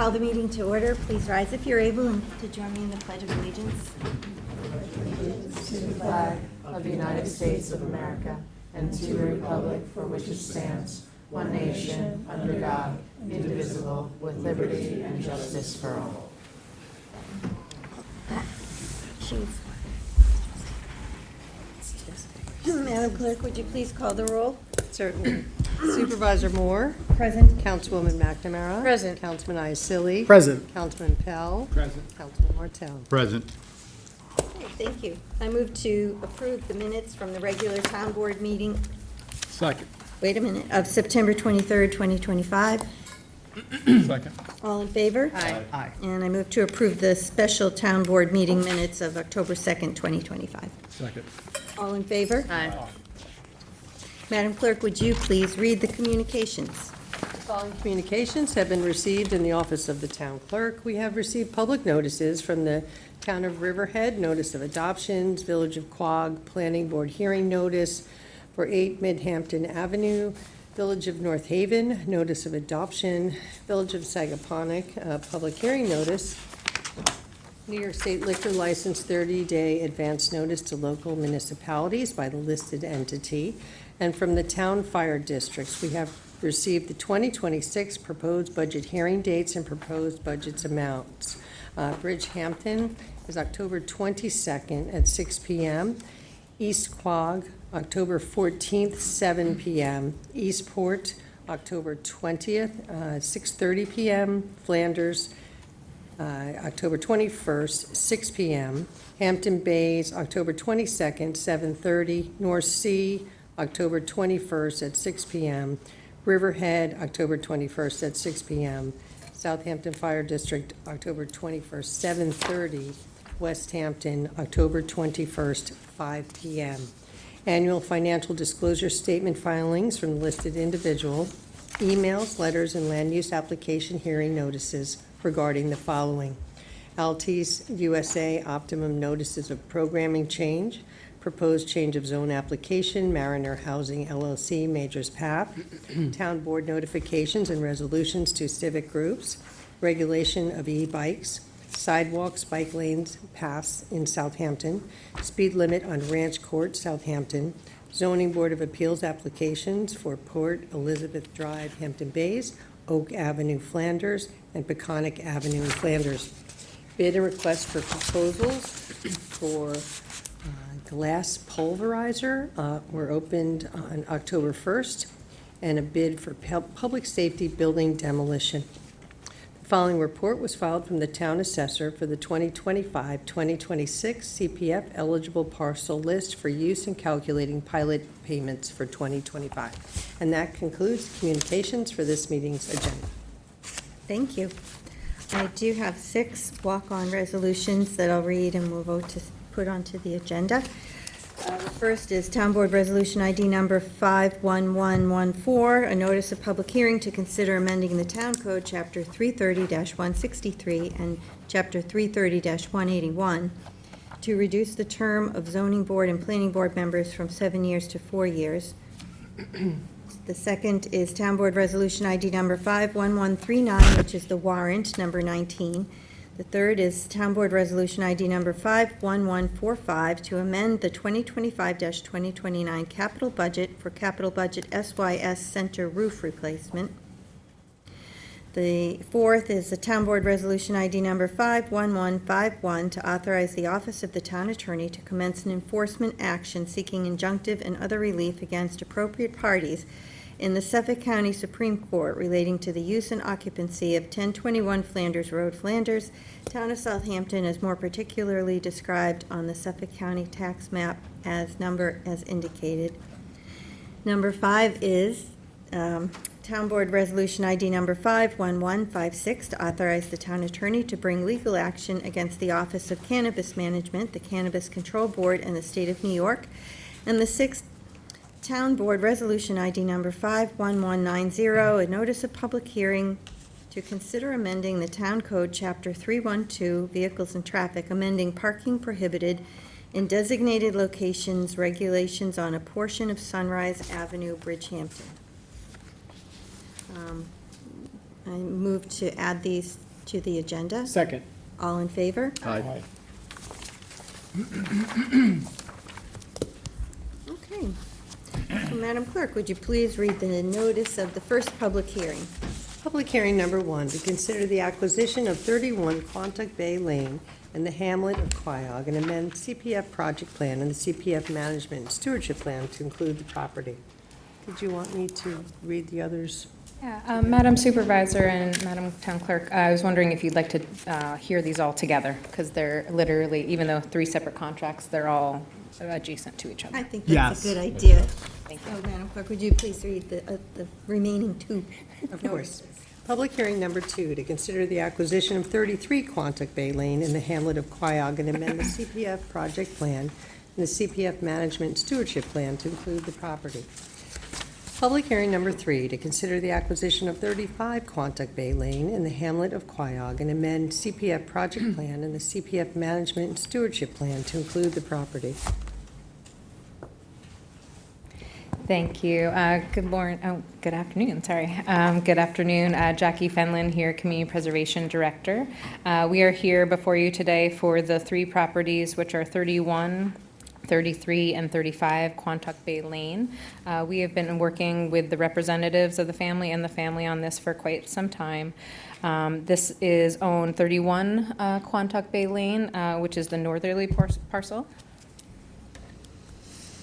call the meeting to order. Please rise if you're able and to join me in the Pledge of Allegiance. To the flag of the United States of America and to the republic for which it stands, one nation, under God, indivisible, with liberty and justice for all. Madam Clerk, would you please call the roll? Certainly. Supervisor Moore. Present. Councilwoman McNamara. Present. Councilman Iacilli. Present. Councilman Pell. Present. Councilman Martell. Present. Okay, thank you. I move to approve the minutes from the regular town board meeting, Second. wait a minute, of September 23rd, 2025. Second. All in favor? Aye. And I move to approve the special town board meeting minutes of October 2nd, 2025. Second. All in favor? Aye. Madam Clerk, would you please read the communications? The following communications have been received in the office of the town clerk. We have received public notices from the town of Riverhead, notice of adoptions, Village of Quogue, Planning Board hearing notice for 8 Midhampton Avenue, Village of North Haven, notice of adoption, Village of Sagaponack, public hearing notice, New York State liquor license 30-day advance notice to local municipalities by the listed entity, and from the town fire districts, we have received the 2026 proposed budget hearing dates and proposed budgets amounts. Bridgehampton is October 22nd at 6 p.m. East Quogue, October 14th, 7 p.m. Eastport, October 20th, 6:30 p.m. Flanders, October 21st, 6 p.m. Hampton Bays, October 22nd, 7:30. North Sea, October 21st at 6 p.m. Riverhead, October 21st at 6 p.m. Southampton Fire District, October 21st, 7:30. West Hampton, October 21st, 5 p.m. Annual financial disclosure statement filings from listed individual, emails, letters, and land use application hearing notices regarding the following: Altice USA optimum notices of programming change, proposed change of zone application, Mariner Housing LLC, Majors PAP, town board notifications and resolutions to civic groups, regulation of e-bikes, sidewalks, bike lanes, paths in Southampton, speed limit on Ranch Court, Southampton, zoning board of appeals applications for Port Elizabeth Drive, Hampton Bays, Oak Avenue, Flanders, and Peconic Avenue in Flanders. Bid and request for proposals for glass pulverizer were opened on October 1st, and a bid for public safety building demolition. The following report was filed from the town assessor for the 2025-2026 CPF eligible parcel list for use in calculating pilot payments for 2025. And that concludes communications for this meeting's agenda. Thank you. I do have 6 walk-on resolutions that I'll read and we'll vote to put onto the agenda. The first is Town Board Resolution ID number 51114, a notice of public hearing to consider amending the Town Code, Chapter 330-163 and Chapter 330-181 to reduce the term of zoning board and planning board members from 7 years to 4 years. The second is Town Board Resolution ID number 51139, which is the warrant, number 19. The third is Town Board Resolution ID number 51145 to amend the 2025-2029 capital budget for capital budget SYS Center roof replacement. The fourth is the Town Board Resolution ID number 51151 to authorize the Office of the Town Attorney to commence an enforcement action seeking injunctive and other relief against appropriate parties in the Suffolk County Supreme Court relating to the use and occupancy of 1021 Flanders Road, Flanders, Town of Southampton, as more particularly described on the Suffolk County tax map as indicated. Number 5 is Town Board Resolution ID number 51156 to authorize the Town Attorney to bring legal action against the Office of Cannabis Management, the Cannabis Control Board, and the State of New York. And the 6th Town Board Resolution ID number 51190, a notice of public hearing to consider amending the Town Code, Chapter 312, Vehicles and Traffic, amending parking prohibited in designated locations, regulations on a portion of Sunrise Avenue, Bridgehampton. I move to add these to the agenda? Second. All in favor? Aye. Okay. So, Madam Clerk, would you please read the notice of the first public hearing? Public hearing number 1, to consider the acquisition of 31 Quantuck Bay Lane in the hamlet of Quiog and amend CPF project plan and the CPF management and stewardship plan to include the property. Did you want me to read the others? Yeah, Madam Supervisor and Madam Town Clerk, I was wondering if you'd like to hear these all together, because they're literally, even though 3 separate contracts, they're all adjacent to each I other. think that's a Yes. good idea. Thank So, Madam Clerk, would you please read the remaining 2? Of course. Public hearing number 2, to consider the acquisition of 33 Quantuck Bay Lane in the hamlet of Quiog and amend the CPF project plan and the CPF management and stewardship plan to include the property. Public hearing number 3, to consider the acquisition of 35 Quantuck Bay Lane in the hamlet of Quiog and amend CPF project plan and the CPF management and stewardship plan to include the property. Thank you. Good afternoon, sorry. Good afternoon, Jackie Fenlon here, Community Preservation Director. We are here before you today for the 3 properties, which are 31, 33, and 35 Quantuck Bay Lane. We have been working with the representatives of the family and the family on this for quite some time. This is owned 31 Quantuck Bay Lane, which is the northerly parcel.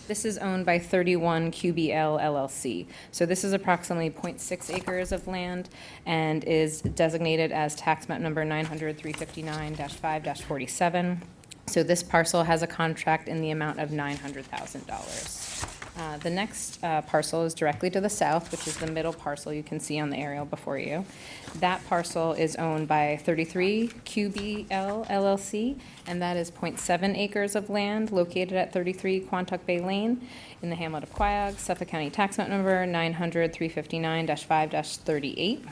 This is owned by 31 QBL LLC. So this is approximately 0.6 acres of land and is designated as tax map number 900-359-5-47. So this parcel has a contract in the amount of $900,000. The next parcel is directly to the south, which is the middle parcel you can see on the aerial before you. That parcel is owned by 33 QBL LLC, and that is 0.7 acres of land located at 33 Quantuck Bay Lane in the hamlet of Quiog, Suffolk County tax map number 900-359-5-38.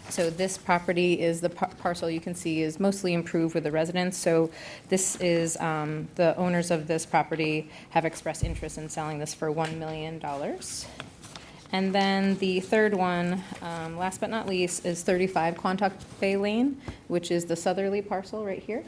So this property is the parcel you can see is mostly improved with the residents. So this is, the owners of this property have expressed interest in selling this for $1 million. And then the third one, last but not least, is 35 Quantuck Bay Lane, which is the southerly parcel right here.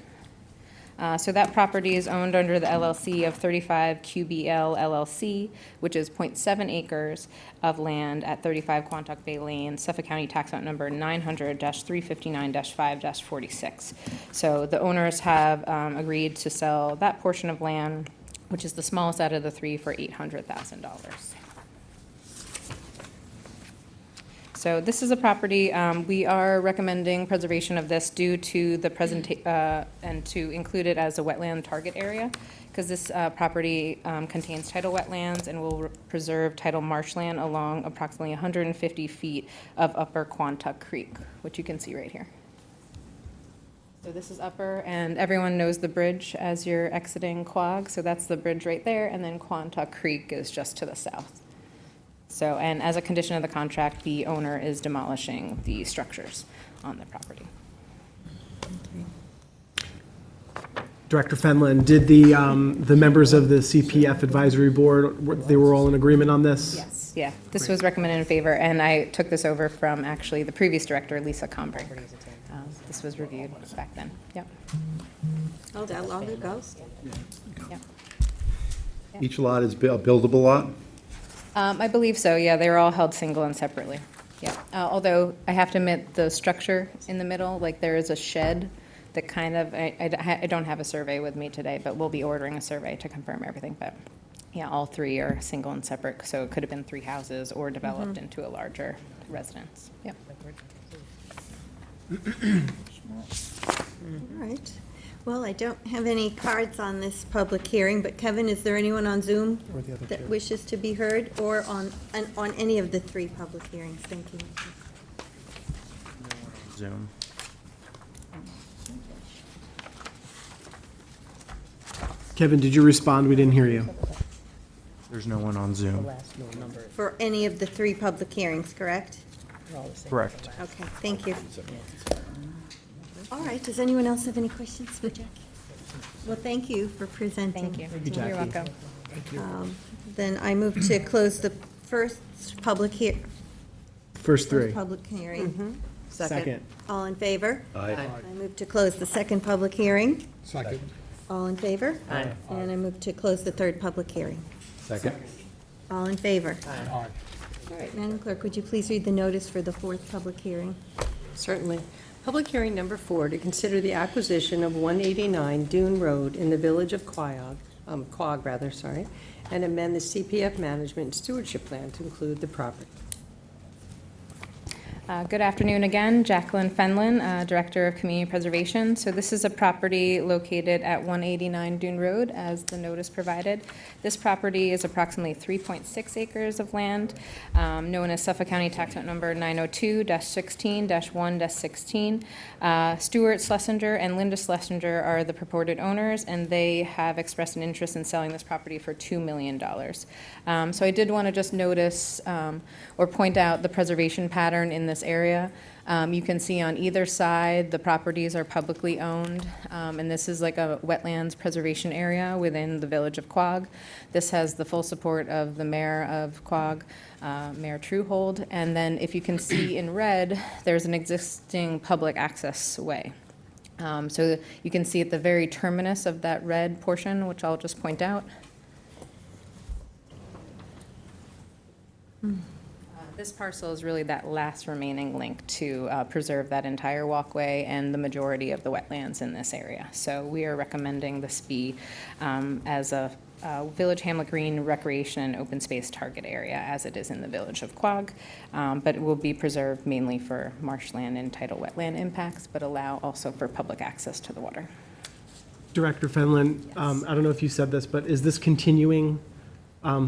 So that property is owned under the LLC of 35 QBL LLC, which is 0.7 acres of land at 35 Quantuck Bay Lane, Suffolk County tax map number 900-359-5-46. So the owners have agreed to sell that portion of land, which is the smallest out of the 3, for $800,000. So this is a property, we are recommending preservation of this due to the and to include it as a wetland target area, because this property contains tidal wetlands and will preserve tidal marshland along approximately 150 feet of Upper Quantuck Creek, which you can see right here. So this is Upper, and everyone knows the bridge as you're exiting Quogue, so that's the bridge right there, and then Quantuck Creek is just to the south. So, and as a condition of the contract, the owner is demolishing the structures on the property. Director Fenlon, did the members of the CPF advisory board, they were all in agreement on this? Yes, yeah, this was recommended in favor, and I took this over from actually the previous director, Lisa Combrink. This was reviewed back then, yep. Oh, that long ago? Yep. Each lot is a buildable lot? I believe so, yeah, they were all held single and separately, yeah. Although, I have to admit, the structure in the middle, like there is a shed that kind of, I don't have a survey with me today, but we'll be ordering a survey to confirm everything, but yeah, all 3 are single and separate, so it could have been 3 houses or developed into a larger residence, yep. All right. Well, I don't have any cards on this public hearing, but Kevin, is there anyone on Zoom that wishes to be heard, or on any of the 3 public hearings? Thank you. Zoom. Kevin, did you respond? We didn't hear you. There's no one on Zoom. For any of the 3 public hearings, correct? Correct. Okay, thank you. All right, does anyone else have any questions for Jackie? Well, thank you for presenting. Thank you. You're welcome. Then I move to close the first public First 3. public hearing. Second. All in favor? Aye. I move to close the second public hearing. Second. All in favor? Aye. And I move to close the third public hearing. Second. All in favor? Aye. All right, Madam Clerk, would you please read the notice for the fourth public hearing? Certainly. Public hearing number 4, to consider the acquisition of 189 Dune Road in the village of Quogue, and amend the CPF management and stewardship plan to include the property. Good afternoon again, Jacqueline Fenlon, Director of Community Preservation. So this is a property located at 189 Dune Road, as the notice provided. This property is approximately 3.6 acres of land, known as Suffolk County Tax Map Number 902-16-1-16. Stuart Schlesinger and Linda Schlesinger are the purported owners, and they have expressed an interest in selling this property for $2 million. So I did want to just notice or point out the preservation pattern in this area. You can see on either side, the properties are publicly owned, and this is like a wetlands preservation area within the village of Quogue. This has the full support of the mayor of Quogue, Mayor Truehold, and then if you can see in red, there's an existing public access way. So you can see at the very terminus of that red portion, which I'll just point out. This parcel is really that last remaining link to preserve that entire walkway and the majority of the wetlands in this area. So we are recommending this be as a Village Hamlet Green Recreation and Open Space Target Area, as it is in the village of Quogue, but it will be preserved mainly for marshland and tidal wetland impacts, but allow also for public access to the water. Director Fenlon, I don't know if you said this, but is this continuing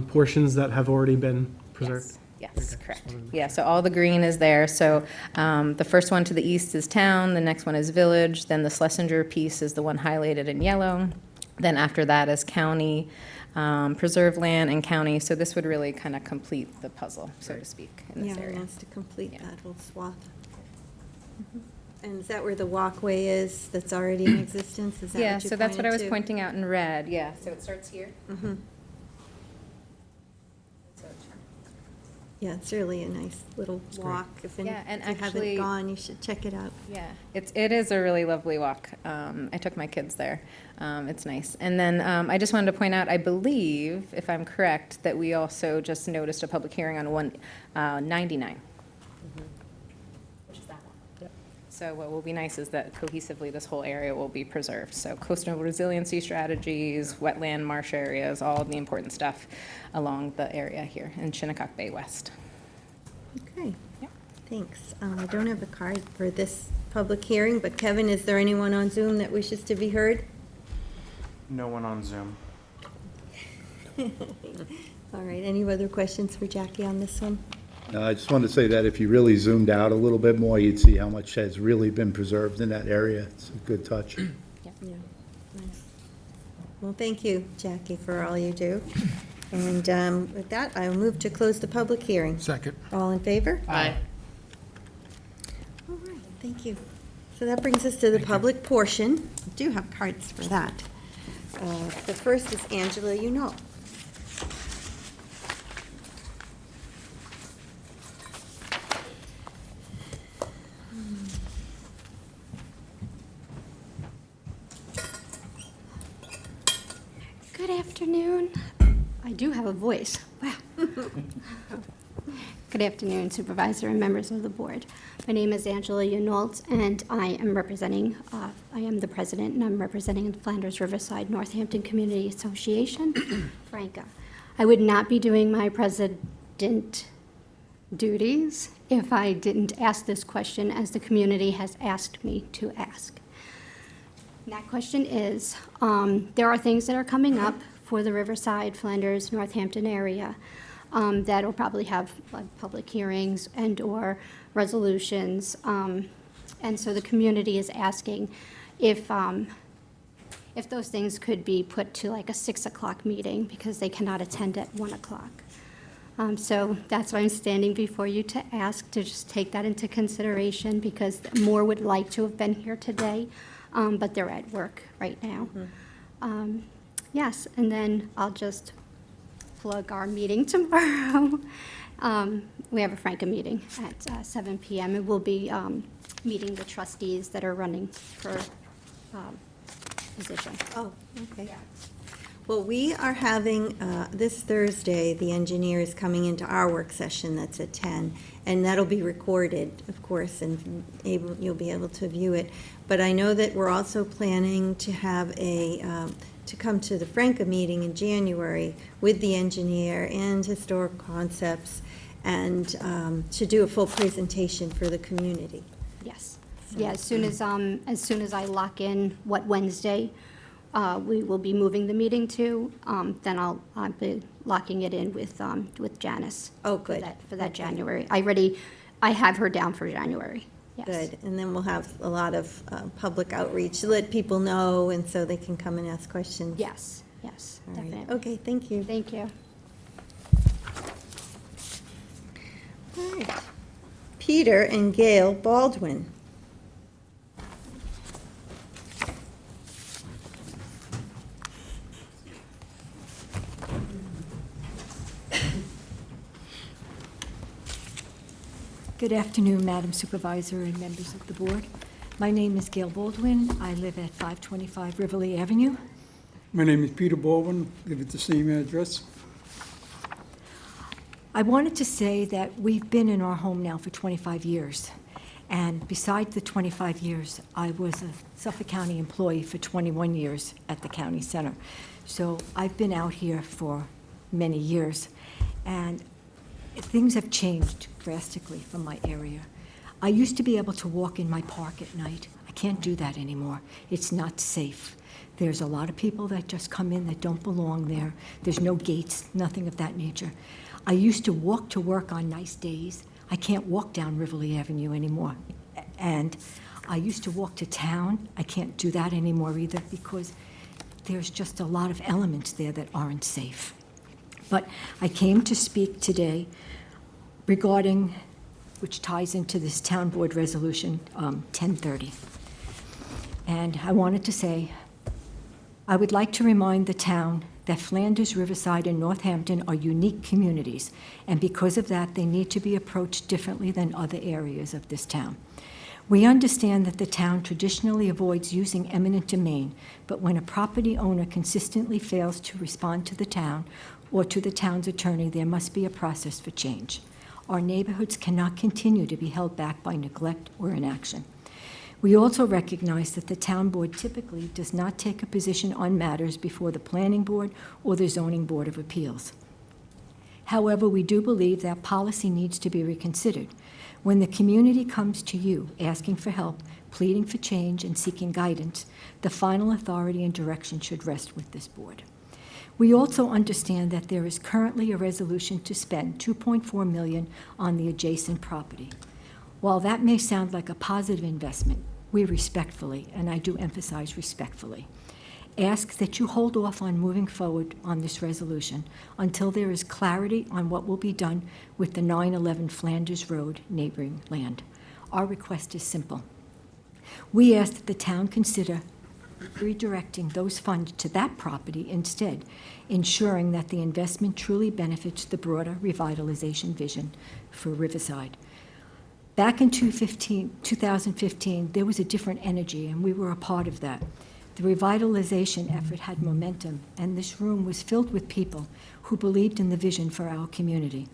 portions that have already been preserved? Yes, correct. Yeah, so all the green is there. So the first one to the east is town, the next one is village, then the Schlesinger piece is the one highlighted in yellow. Then after that is county, preserved land and county. So this would really kind of complete the puzzle, so to speak, in this Yeah, area. wants to complete Yeah. that whole swath. And is that where the walkway is that's already in existence? Is that Yeah, what you so that's what I was pointed pointing out in red. Yeah, so it starts here. to? Mhm. Yeah, it's really a nice little walk. If Yeah, and if you haven't actually- gone, you should check it out. Yeah, it is a really lovely walk. I took my kids there. It's nice. And then I just wanted to point out, I believe, if I'm correct, that we also just noticed a public hearing on 199. Which is that one. So what will be nice is that cohesively, this whole area will be preserved. So coastal resiliency strategies, wetland marsh areas, all of the important stuff along the area here in Shinnecock Bay West. Okay, Yep. thanks. I don't have a card for this public hearing, but Kevin, is there anyone on Zoom that wishes to be heard? No one on Zoom. All right, any other questions for Jackie on this one? I just wanted to say that if you really zoomed out a little bit more, you'd see how much has really been preserved in that area. It's a good touch. Yeah, nice. Well, thank you, Jackie, for all you do. And with that, I will move to close the public hearing. Second. All in favor? Aye. All right, thank you. So that brings us to the public portion. I do have cards for that. The first is Angela, you know. Good afternoon. I do have a voice. Wow. Good afternoon, Supervisor and members of the board. My name is Angela Yunalt, and I am the president, and I'm representing the Flanders Riverside Northampton Community Association, Franca. I would not be doing my president duties if I didn't ask this question, as the community has asked me to ask. And that question is, there are things that are coming up for the Riverside, Flanders, Northampton area that will probably have like public hearings and/or resolutions. And so the community is asking if those things could be put to like a 6 o'clock meeting because they cannot attend at 1 o'clock. So that's why I'm standing before you to ask to just take that into consideration, because more would like to have been here today, but they're at work right now. Yes, and then I'll just plug our meeting tomorrow. We have a Franca meeting at 7 p.m. It will be meeting the trustees that are running for position. Oh, okay. Well, we are having, this Thursday, the engineer is coming into our work session that's at 10, and that'll be recorded, of course, and you'll be able to view it. But I know that we're also planning to have to come to the Franca meeting in January with the engineer and Historic Concepts, and to do a full presentation for the community. Yes. Yeah, as soon as I lock in what Wednesday we will be moving the meeting to, then I'll be locking it in with Janice. Oh, good. For that January. I have her down for January. Yes. Good, and then we'll have a lot of public outreach to let people know, and so they can come and ask questions. Yes, All right. definitely. Okay, thank you. Thank you. All right. Peter and Gail Baldwin. Good afternoon, Madam Supervisor and members of the board. My name is Gail Baldwin. I live at 525 Riverley Avenue. My name is Peter Baldwin, live at the same address. I wanted to say that we've been in our home now for 25 years. And besides the 25 years, I was a Suffolk County employee for 21 years at the county center. So I've been out here for many years. And things have changed drastically from my area. I used to be able to walk in my park at night. I can't do that anymore. It's not safe. There's a lot of people that just come in that don't belong there. There's no gates, nothing of that nature. I used to walk to work on nice days. I can't walk down Riverley Avenue anymore. And I used to walk to town. I can't do that anymore either because there's just a lot of elements there that aren't safe. But I came to speak today regarding, which ties into this town board resolution 1030. And I wanted to say, I would like to remind the town that Flanders, Riverside, and Northampton are unique communities, and because of that, they need to be approached differently than other areas of this town. We understand that the town traditionally avoids using eminent domain, but when a property owner consistently fails to respond to the town or to the town's attorney, there must be a process for change. Our neighborhoods cannot continue to be held back by neglect or inaction. We also recognize that the town board typically does not take a position on matters before the planning board or the zoning board of appeals. However, we do believe that policy needs to be reconsidered. When the community comes to you asking for help, pleading for change, and seeking guidance, the final authority and direction should rest with this board. We also understand that there is currently a resolution to spend $2.4 million on the adjacent property. While that may sound like a positive investment, we respectfully, and I do emphasize respectfully, ask that you hold off on moving forward on this resolution until there is clarity on what will be done with the 911 Flanders Road neighboring land. Our request is simple. We ask that the town consider redirecting those funds to that property instead, ensuring that the investment truly benefits the broader revitalization vision for Riverside. Back in 2015, there was a different energy, and we were a part of that. The revitalization effort had momentum, and this room was filled with people who believed in the vision for our community.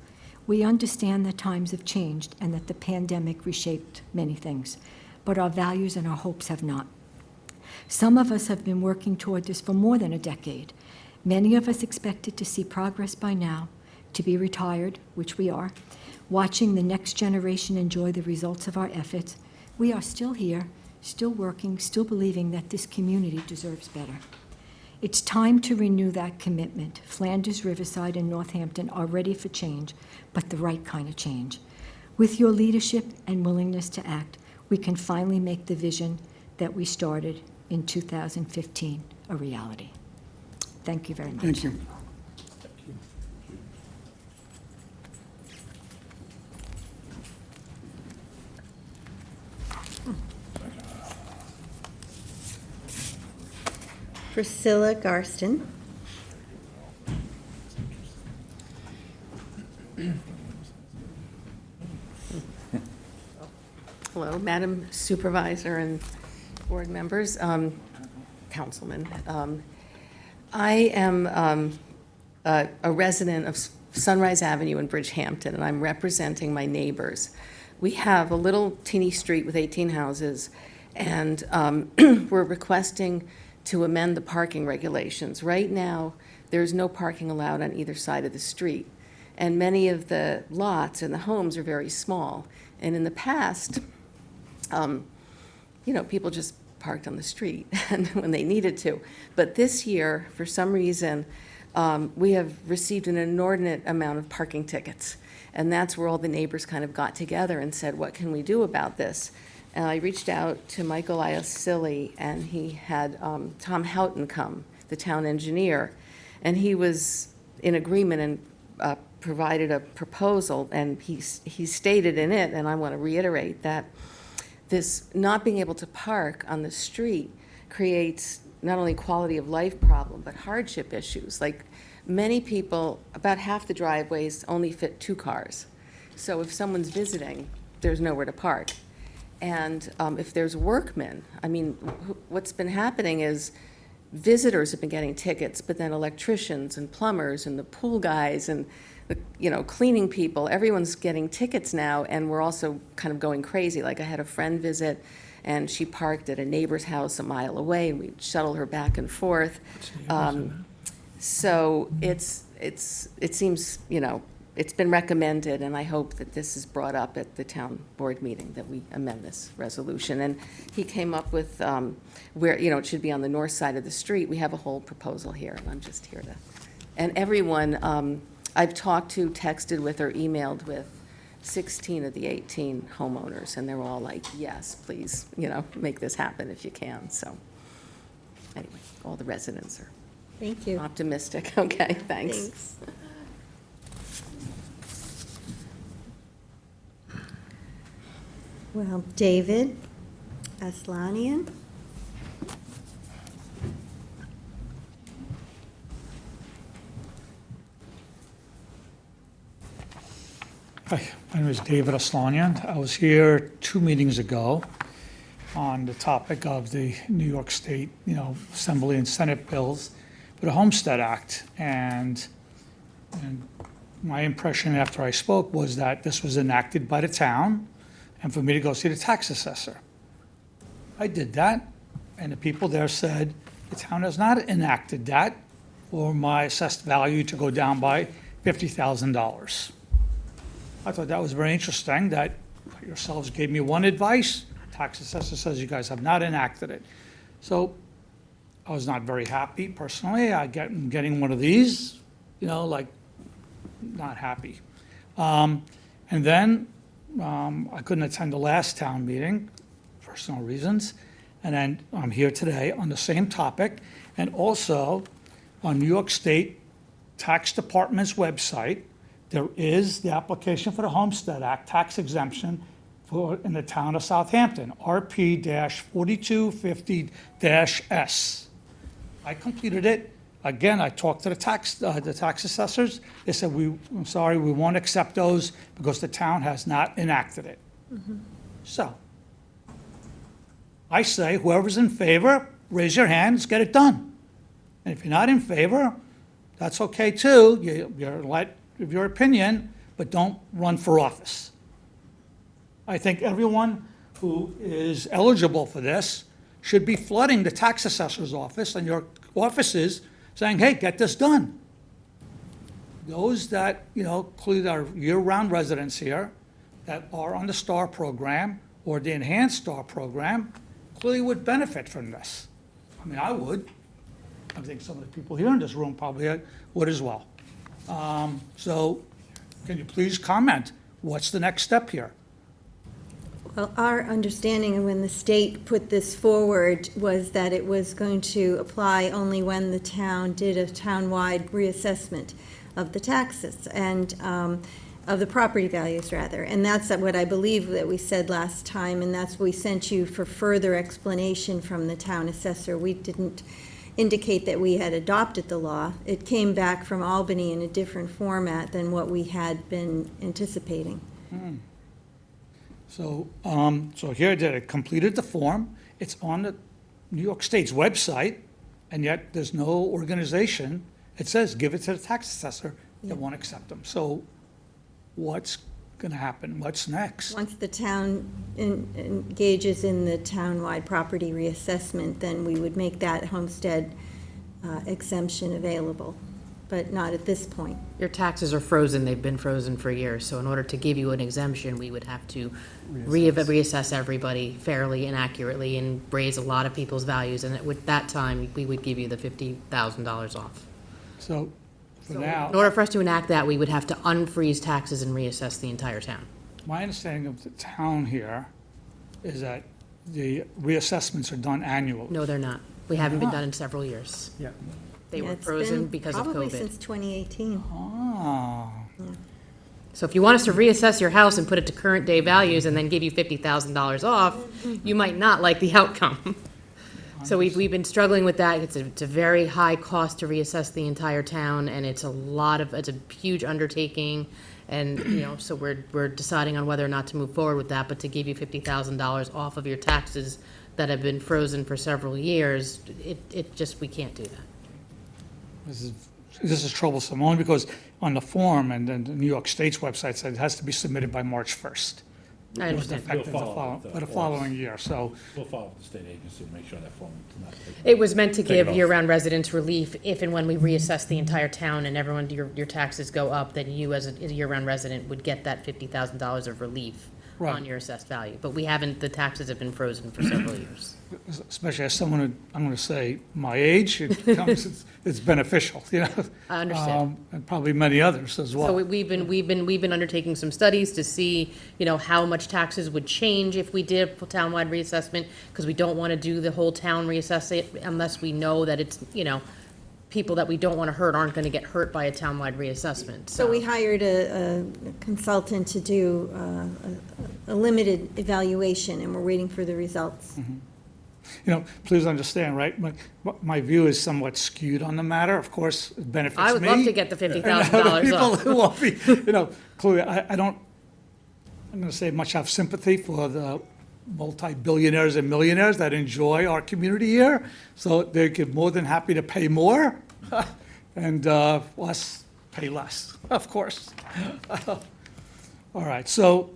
We understand that times have changed and that the pandemic reshaped many things, but our values and our hopes have not. Some of us have been working toward this for more than a decade. Many of us expected to see progress by now, to be retired, which we are, watching the next generation enjoy the results of our efforts. We are still here, still working, still believing that this community deserves better. It's time to renew that commitment. Flanders, Riverside, and Northampton are ready for change, but the right kind of change. With your leadership and willingness to act, we can finally make the vision that we started in 2015 a reality. Thank you very much. Thank you. Priscilla Garston. Hello, Madam Supervisor and board members, councilman. I am a resident of Sunrise Avenue in Bridgehampton, and I'm representing my neighbors. We have a little teeny street with 18 houses, and we're requesting to amend the parking regulations. Right now, there's no parking allowed on either side of the street, and many of the lots and the homes are very small. And in the past, people just parked on the street and when they needed to. But this year, for some reason, we have received an inordinate amount of parking tickets. And that's where all the neighbors kind of got together and said, what can we do about this? And I reached out to Michael Iacilli, and he had Tom Houghton come, the town engineer, and he was in agreement and provided a proposal, and he stated in it, and I want to reiterate, that this not being able to park on the street creates not only quality of life problem, but hardship issues. Like, many people, about half the driveways only fit 2 cars. So if someone's visiting, there's nowhere to park. And if there's workmen, I mean, what's been happening is visitors have been getting tickets, but then electricians and plumbers and the pool guys and the, cleaning people, everyone's getting tickets now, and we're also kind of going crazy. Like, I had a friend visit, and she parked at a neighbor's house a mile away, and we'd shuttle her back and forth. So it seems, it's been recommended, and I hope that this is brought up at the town board meeting, that we amend this resolution. And he came up with where, it should be on the north side of the street. We have a whole proposal here, and I'm just here to, and everyone I've talked to, texted with, or emailed with 16 of the 18 homeowners, and they're all like, yes, please, make this happen if you can. So anyway, all the residents are Thank you. optimistic. Okay, thanks. Thanks. Well, David Aslanian. Hi, my name is David Aslanian. I was here 2 meetings ago on the topic of the New York State, Assembly and Senate bills for the Homestead Act. And my impression after I spoke was that this was enacted by the town and for me to go see the tax assessor. I did that, and the people there said, the town has not enacted that for my assessed value to go down by $50,000. I thought that was very interesting that yourselves gave me one advice. Tax assessor says you guys have not enacted it. So I was not very happy personally. I'm getting one of these, not happy. And then I couldn't attend the last town meeting, personal reasons. And then I'm here today on the same topic, and also on New York State Tax Department's website, there is the application for the Homestead Act tax exemption in the town of Southampton, RP-4250-S. I completed it. Again, I talked to the tax assessors. They said, I'm sorry, we won't accept those because the town has not enacted it. So I say, whoever's in favor, raise your hand, let's get it done. And if you're not in favor, that's okay too. You're let of your opinion, but don't run for office. I think everyone who is eligible for this should be flooding the tax assessor's office and your offices saying, hey, get this done. Those that, include our year-round residents here that are on the STAR program or the Enhanced STAR program clearly would benefit from this. I mean, I would. I think some of the people here in this room probably would as well. So can you please comment? What's the next step here? Well, our understanding of when the state put this forward was that it was going to apply only when the town did a town-wide reassessment of the taxes and of the property values, rather. And that's what I believe that we said last time, and that's what we sent you for further explanation from the town assessor. We didn't indicate that we had adopted the law. It came back from Albany in a different format than what we had been anticipating. So, so here I completed the form, it's on the New York State's website, and yet there's no organization, it says, give it to the tax assessor, that won't accept them. So what's gonna happen? What's next? Once the town engages in the townwide property reassessment, then we would make that homestead exemption available, but not at this point. Your taxes are frozen, they've been frozen for years, so in order to give you an exemption, we would have to reassess everybody fairly and accurately and raise a lot of people's values, and at that time, we would give you the $50,000 off. So, for In now, order for us to enact that, we would have to unfreeze taxes and reassess the entire town. my understanding of the town here is that the reassessments are done annually. No, they're not. We haven't been done in several years. Yeah. They Yeah, were it's frozen been because of Probably COVID. since 2018. Ah, So if you want us to reassess your house and put it to current day values and then give you $50,000 off, you might not like the outcome. So we've been struggling with that. It's a very high cost to reassess the entire town, and it's a huge undertaking. And, so we're deciding on whether or not to move forward with that, but to give you $50,000 off of your taxes that have been frozen for several years, we can't do that. this is troublesome, only because on the form and then the New York State's website said it has to be submitted by March 1st. I understand. Effective for the following year, so, We'll follow up with the state agency to make sure that form is not taken. It was meant to Take it give off. year-round residents relief if and when we reassess the entire town and everyone, your taxes go up, then you as a year-round resident would get that $50,000 of relief on Right. your assessed value. But we haven't, the taxes have been frozen for several years. especially as someone, I'm gonna say, my age, it's beneficial, I understand. And probably many others as So well. we've been undertaking some studies to see, how much taxes would change if we did a townwide reassessment, because we don't want to do the whole town reassess it unless we know that it's, people that we don't want to hurt aren't going to get hurt by a townwide reassessment. So we hired a consultant to do a limited evaluation, and we're waiting for the results. Please understand, right, my view is somewhat skewed on the matter, of course, it benefits me. I would love to get the $50,000 People off. who won't be, clearly, I don't, I'm gonna say much have sympathy for the multi-billionaires and millionaires that enjoy our community here, so they could more than happy to pay more, and us pay less, of course. All right, so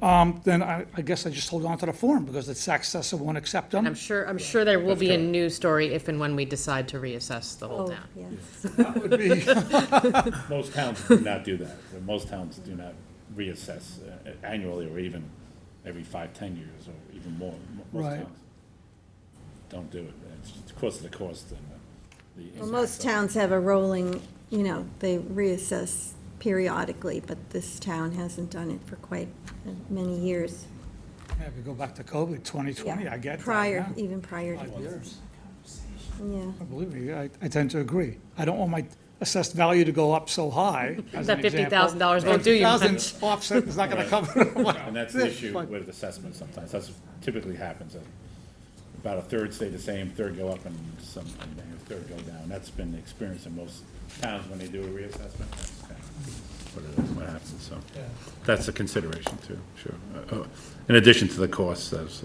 then I guess I just hold on to the form, because the tax assessor won't accept them. I'm sure there will be a news story if and when we decide to reassess the whole Oh, town. yes. That would be, Most towns do not do that. Most towns do not reassess annually or even every 5-10 years or even more. Most Right. towns don't do it. It's because of the cost and the. Well, most towns have a rolling, they reassess periodically, but this town hasn't done it for quite many years. yeah, we go back to COVID, 2020, I get that. Prior, yeah. even prior to 5 this. years. Yeah. Believe me, I tend to agree. I don't want my assessed value to go up so high, as an That example. $50,000 won't do you much. 50,000 offset is not gonna cover it. And that's the issue with assessment sometimes. That's what typically happens. About a third stay the same, third go up, and a third go down. That's been the experience in most towns when they do a reassessment. That's kind of what it is, what happens, so. That's a consideration too, sure. In addition to the costs, as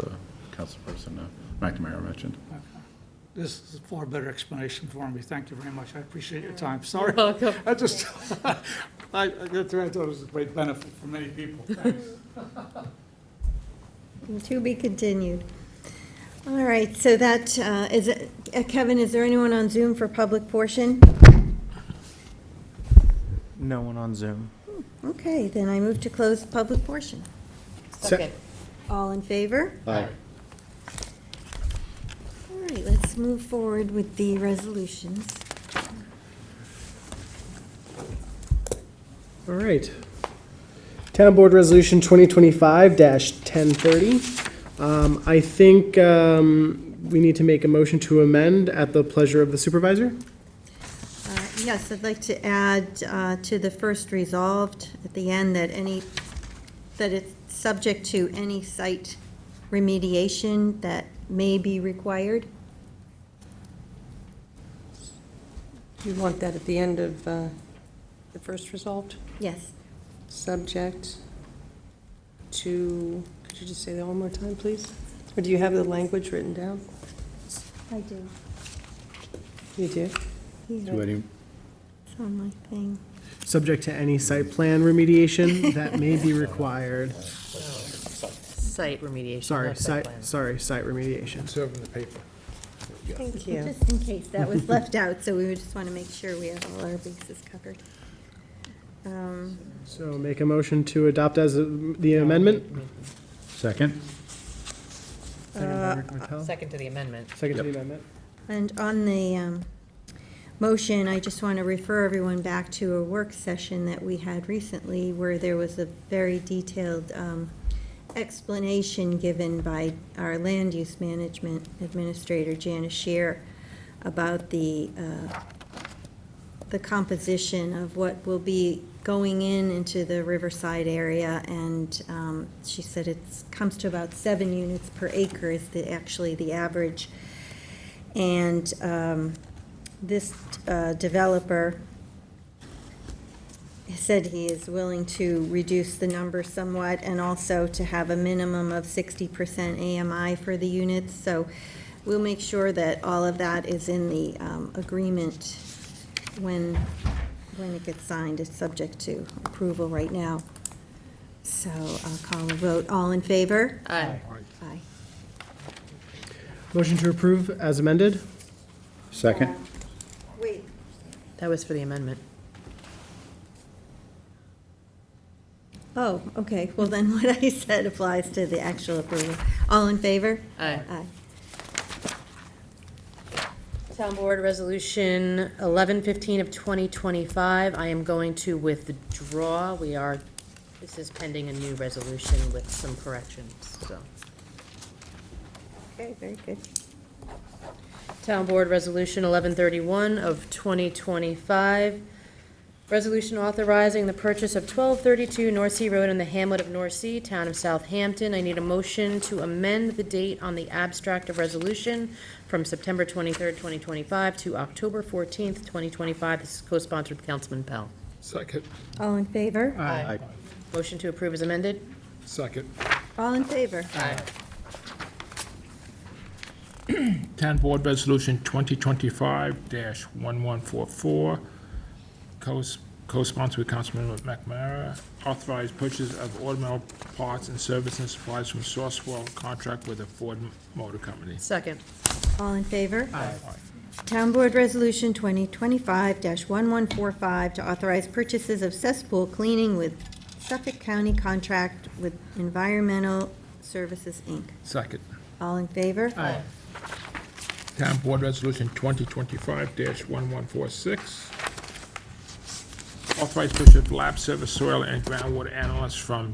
Councilperson McNamara mentioned. This is a far better explanation for me. Thank you very much. I appreciate your time. Sorry. welcome. I just, I thought it was a great benefit for many people. Thanks. To be continued. All right, so that, Kevin, is there anyone on Zoom for public portion? No one on Zoom. Okay, then I move to close the public portion. Second. All in favor? Aye. All right, let's move forward with the resolutions. All right. Town Board Resolution 2025-1030. I think we need to make a motion to amend at the pleasure of the supervisor. Yes, I'd like to add to the first resolved at the end that it's subject to any site remediation that may be required. Do you want that at the end of the first resolved? Yes. Subject to Could you just say that one more time, please? Or do you have the language written down? I do. You do? Do any, It's on my thing. Subject to any site plan remediation that may be required. Site remediation. Sorry, not site plan. site remediation. Serving the paper. Thank you. Just in case that was left out, so we would just want to make sure we have all our bases covered. So make a motion to adopt as the amendment? second? Second by Rick Martel. Second to the amendment. Second to the amendment. And on the motion, I just want to refer everyone back to a work session that we had recently where there was a very detailed explanation given by our land use management administrator, Janice Shear, about the composition of what will be going into the Riverside area, and she said it comes to about 7 units per acre is actually the average. And this developer said he is willing to reduce the number somewhat and also to have a minimum of 60% AMI for the units. So we'll make sure that all of that is in the agreement when it gets signed. It's subject to approval right now. So I'll call a vote. All in favor? Aye. Aye. Motion to approve as amended? Second? Wait. That was for the amendment. Oh, okay. Well, then what I said applies to the actual approval. All in favor? Aye. Aye. Town Board Resolution 1115 of 2025, I am going to withdraw. This is pending a new resolution with some corrections, so. Okay, very good. Town Board Resolution 1131 of 2025, resolution authorizing the purchase of 1232 North Sea Road in the hamlet of North Sea, Town of Southampton. I need a motion to amend the date on the abstract of resolution from September 23rd, 2025 to October 14th, 2025. This is co-sponsored with Councilman Pell. Second. All in favor? Aye. Motion to approve is amended? Second. All in favor? Aye. Town Board Resolution 2025-1144, co-sponsored with Councilman McNamara, authorized purchase of automobile parts and service and supplies from Sourcewell, contract with the Ford Motor Company. Second. All in favor? Aye. Town Board Resolution 2025-1145 to authorize purchases of cesspool cleaning with Suffolk County contract with Environmental Services, Inc. Second. All in favor? Aye. Town Board Resolution 2025-1146, authorized purchase of lab service soil and groundwater analysts from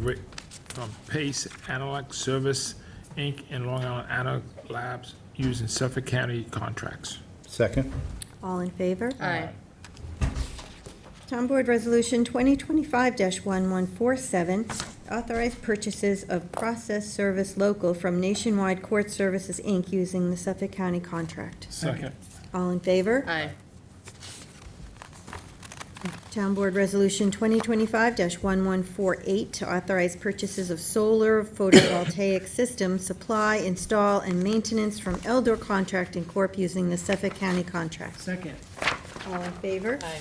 Pace Analytic Service, Inc. and Long Island Analytic Labs using Suffolk County contracts. Second? All in favor? Aye. Town Board Resolution 2025-1147, authorized purchases of process service local from Nationwide Court Services, Inc., using the Suffolk County contract. Second. All in favor? Aye. Town Board Resolution 2025-1148 to authorize purchases of solar photovoltaic system supply, install, and maintenance from Eldor Contracting Corp. using the Suffolk County contract. Second. All in favor? Aye.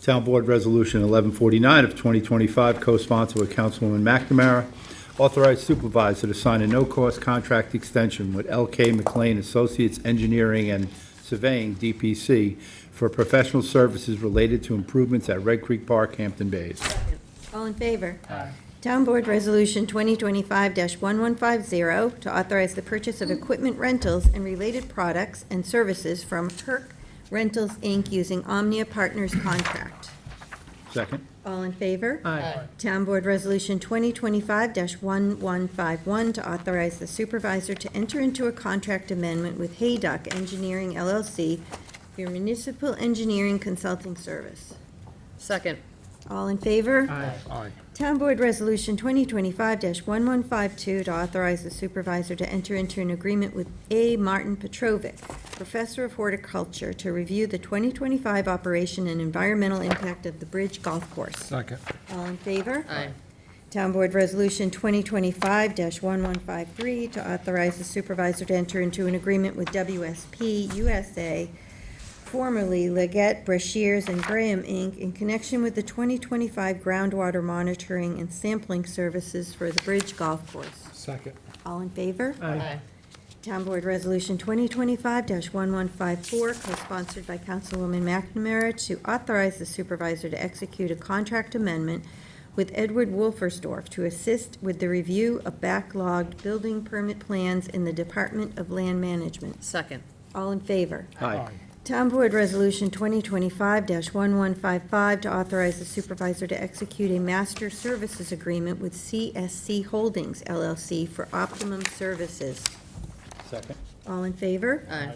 Town Board Resolution 1149 of 2025, co-sponsored with Councilwoman McNamara, authorized supervisor to sign a no-cost contract extension with L.K. McLean Associates Engineering and Surveying, DPC, for professional services related to improvements at Red Creek Park, Hampton Bays. All in favor? Aye. Town Board Resolution 2025-1150 to authorize the purchase of equipment rentals and related products and services from Herc Rentals, Inc., using Omnia Partners contract. Second? All in favor? Aye. Town Board Resolution 2025-1151 to authorize the supervisor to enter into a contract amendment with Hayduck Engineering LLC for municipal engineering consulting service. Second. All in favor? Aye. Town Board Resolution 2025-1152 to authorize the supervisor to enter into an agreement with A. Martin Petrovic, Professor of Horticulture, to review the 2025 operation and environmental impact of the Bridge Golf Course. Second. All in favor? Aye. Town Board Resolution 2025-1153 to authorize the supervisor to enter into an agreement with WSP USA, formerly Leggett, Brashears, and Graham, Inc., in connection with the 2025 groundwater monitoring and sampling services for the Bridge Golf Course. Second. All in favor? Aye. Town Board Resolution 2025-1154, co-sponsored by Councilwoman McNamara, to authorize the supervisor to execute a contract amendment with Edward Wolfersdorf to assist with the review of backlogged building permit plans in the Department of Land Management. Second. All in favor? Aye. Town Board Resolution 2025-1155, to authorize the supervisor to execute a master services agreement with CSC Holdings LLC for optimum services. Second. All in favor? Aye.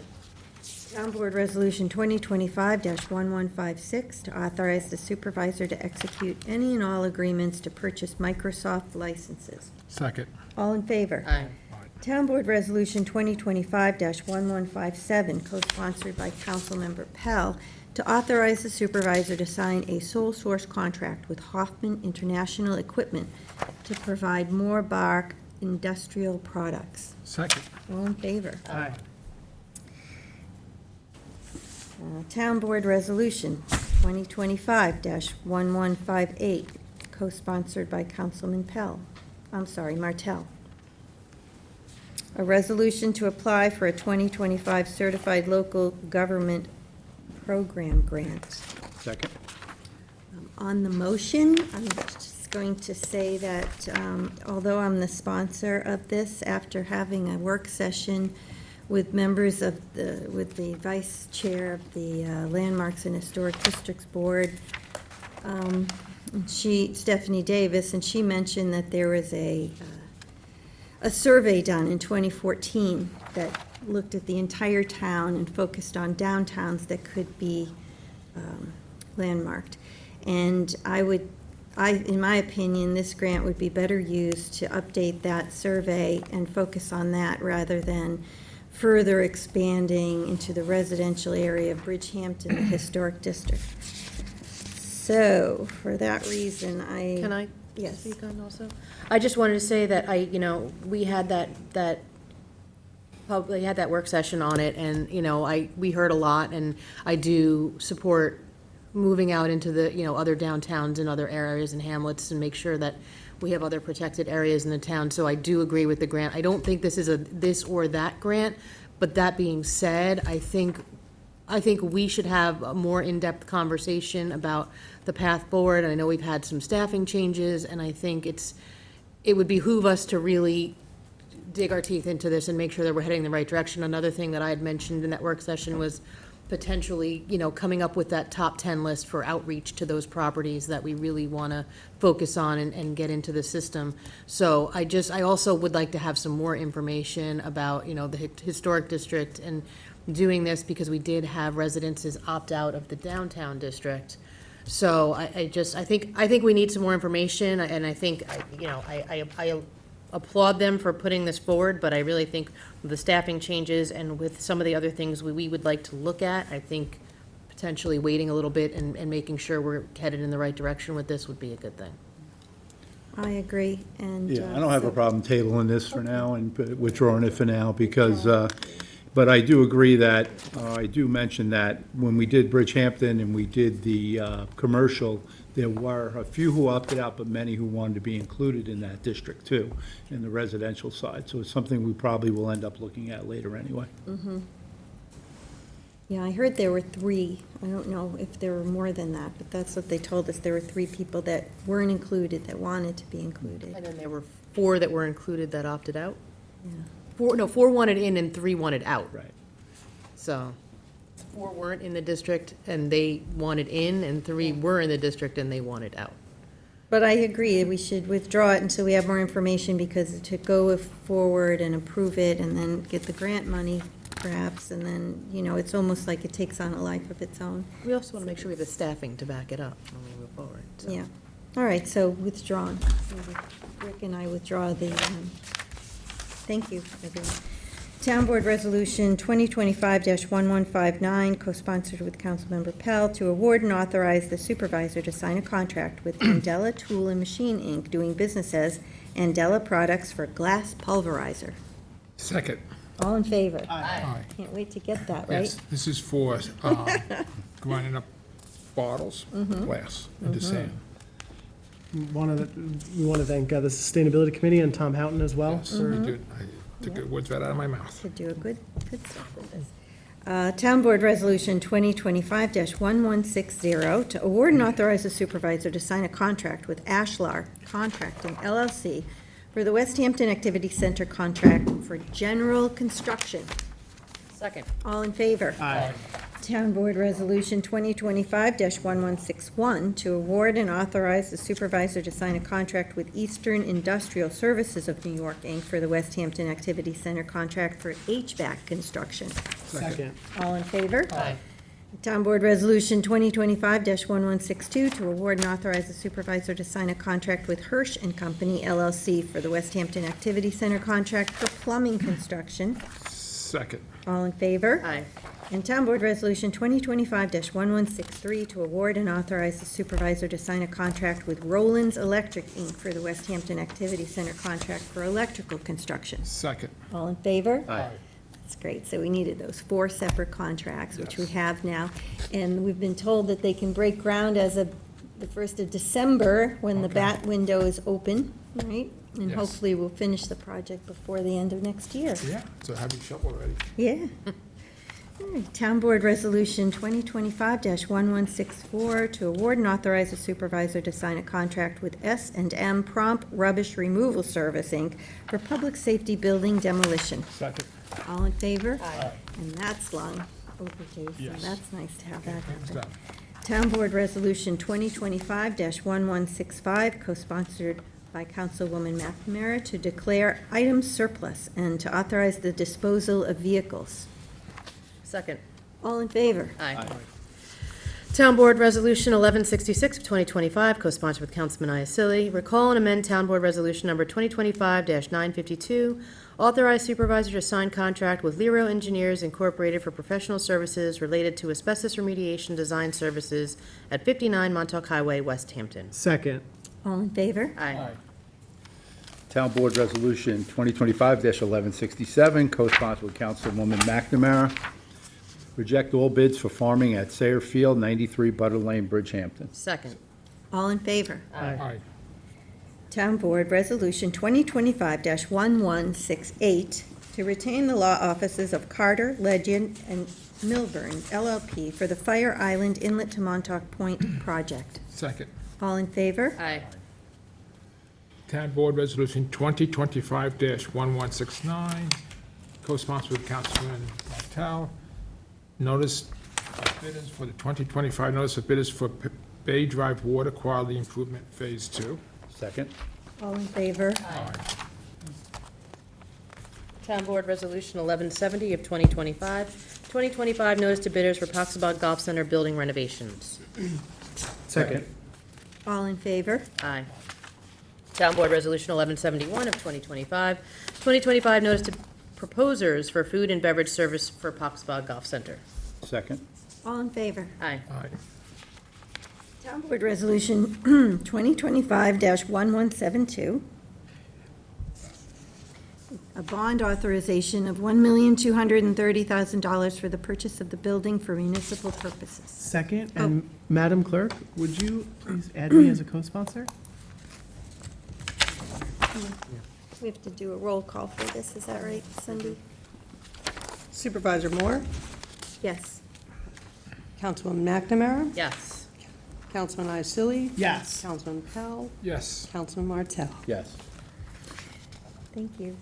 Town Board Resolution 2025-1156, to authorize the supervisor to execute any and all agreements to purchase Microsoft licenses. Second. All in favor? Aye. Town Board Resolution 2025-1157, co-sponsored by Councilmember Pell, to authorize the supervisor to sign a sole source contract with Hoffman International Equipment to provide more bark industrial products. Second. All in favor? Aye. Town Board Resolution 2025-1158, co-sponsored by Councilman Martell. A resolution to apply for a 2025 Certified Local Government Program grant. Second. On the motion, I'm just going to say that although I'm the sponsor of this, after having a work session with members of with the vice chair of the Landmarks and Historic Districts Board, Stephanie Davis, and she mentioned that there was a survey done in 2014 that looked at the entire town and focused on downtowns that could be landmarked. And in my opinion, this grant would be better used to update that survey and focus on that rather than further expanding into the residential area of Bridgehampton, the historic district. So, for that reason, Can I Yes. speak on also? I just wanted to say that we had that work session on it, and, we heard a lot, and I do support moving out into the, other downtowns and other areas and hamlets and make sure that we have other protected areas in the town, so I do agree with the grant. I don't think this is a this or that grant, but that being said, I think we should have a more in-depth conversation about the path forward. I know we've had some staffing changes, and I think it would behoove us to really dig our teeth into this and make sure that we're heading in the right direction. Another thing that I had mentioned in that work session was potentially, coming up with that top 10 list for outreach to those properties that we really want to focus on and get into the system. So I also would like to have some more information about, the historic district and doing this because we did have residences opt out of the downtown district. So I think we need some more information, and I think, I applaud them for putting this forward, but I really think with the staffing changes and with some of the other things we would like to look at, I think potentially waiting a little bit and making sure we're headed in the right direction with this would be a good thing. I agree, and. Yeah, I don't have a problem tabling this for now and withdrawing it for now because, but I do agree that, I do mention that when we did Bridgehampton and we did the commercial, there were a few who opted out, but many who wanted to be included in that district too, in the residential side. So it's something we probably will end up looking at later anyway. Mm-hmm. Yeah, I heard there were 3. I don't know if there were more than that, but that's what they told us. There were 3 people that weren't included, that wanted to be included. And then there were 4 that were included that opted out? Yeah. 4 wanted in and 3 wanted out. Right. So 4 weren't in the district and they wanted in, and 3 were in the district and they wanted out. But I agree, we should withdraw it until we have more information, because to go forward and approve it and then get the grant money perhaps, and then, it's almost like it takes on a life of its own. We also want to make sure we have the staffing to back it up when we move forward. So. Yeah. All right, so withdrawn. Rick and I withdraw the, thank you, everyone. Town Board Resolution 2025-1159, co-sponsored with Councilmember Pell, to award and authorize the supervisor to sign a contract with Andela Tool and Machine, Inc., doing business as Andela Products for glass pulverizer. Second. All in favor? Aye. Can't wait to get that, right? Yes, this is for grinding up bottles, glass, into sand. We want to thank the Sustainability Committee and Tom Houghton as well. Yes, very good. I took the words right out of my mouth. Could do a good stuff with this. Town Board Resolution 2025-1160, to award and authorize the supervisor to sign a contract with Ashlar Contracting LLC for the West Hampton Activity Center contract for general construction. Second. All in favor? Aye. Town Board Resolution 2025-1161, to award and authorize the supervisor to sign a contract with Eastern Industrial Services of New York, Inc. for the West Hampton Activity Center contract for HVAC construction. Second. All in favor? Aye. Town Board Resolution 2025-1162, to award and authorize the supervisor to sign a contract with Hirsch and Company LLC for the West Hampton Activity Center contract for plumbing construction. Second. All in favor? Aye. And Town Board Resolution 2025-1163, to award and authorize the supervisor to sign a contract with Rollins Electric, Inc. for the West Hampton Activity Center contract for electrical construction. Second. All in favor? Aye. That's great. So we needed those 4 separate contracts, which we Yes. have now. And we've been told that they can break ground as of the 1st of December, when the Okay. bat window is open, right? And Yes. hopefully we'll finish the project before the end of next year. Yeah, it's a heavy shovel already. Yeah. All right, Town Board Resolution 2025-1164, to award and authorize the supervisor to sign a contract with S&M Prompt Rubbish Removal Service, Inc. for public safety building demolition. Second. All in favor? Aye. And that's long overdue, so Yes. that's nice to have that Thumbs happen. down. Town Board Resolution 2025-1165, co-sponsored by Councilwoman McNamara, to declare items surplus and to authorize the disposal of vehicles. Second. All in favor? Aye. Town Board Resolution 1166 of 2025, co-sponsored with Councilman Iacilli. Recall and amend Town Board Resolution Number 2025-952, authorize supervisor to sign contract with Lero Engineers Incorporated for professional services related to asbestos remediation design services at 59 Montauk Highway, West Hampton. Second. All in favor? Aye. Town Board Resolution 2025-1167, co-sponsored with Councilwoman McNamara. Reject all bids for farming at Sayre Field, 93 Butter Lane, Bridgehampton. Second. All in favor? Aye. Town Board Resolution 2025-1168, to retain the law offices of Carter, Legend, and Milburn LLP for the Fire Island Inlet to Montauk Point project. Second. All in favor? Aye. Town Board Resolution 2025-1169, co-sponsored with Councilman Martell. Notice of bidders for the 2025 notice of bidders for Bay Drive Water Quality Improvement Phase 2. Second. All in favor? Aye. Town Board Resolution 1170 of 2025 notice to bidders for Poxabog Golf Center building renovations. Second. All in favor? Aye. Town Board Resolution 1171 of 2025 notice to proposers for food and beverage service for Poxabog Golf Center. Second. All in favor? Aye. Aye. Town Board Resolution 2025-1172, a bond authorization of $1,230,000 for the purchase of the building for municipal purposes. Second. And Madam Clerk, would you please add me as a co-sponsor? We have to do a roll call for this, is that right, Cindy? Supervisor Moore? Yes. Councilwoman McNamara? Yes. Councilman Iacilli? Yes. Councilman Pell? Yes. Councilman Martell? Yes. Thank you.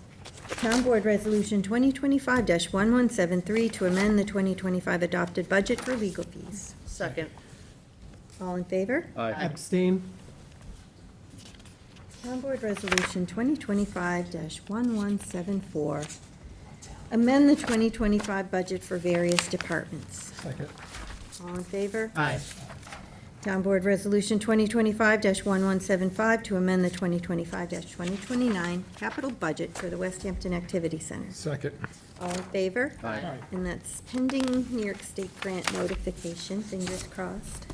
Town Board Resolution 2025-1173 to amend the 2025 adopted budget for legal fees. Second. All in favor? Aye. Abstain. Town Board Resolution 2025-1174, amend the 2025 budget for various departments. Second. All in favor? Aye. Town Board Resolution 2025-1175 to amend the 2025-2029 capital budget for the West Hampton Activity Center. Second. All in favor? Aye. And that's pending New York State grant notification, fingers crossed.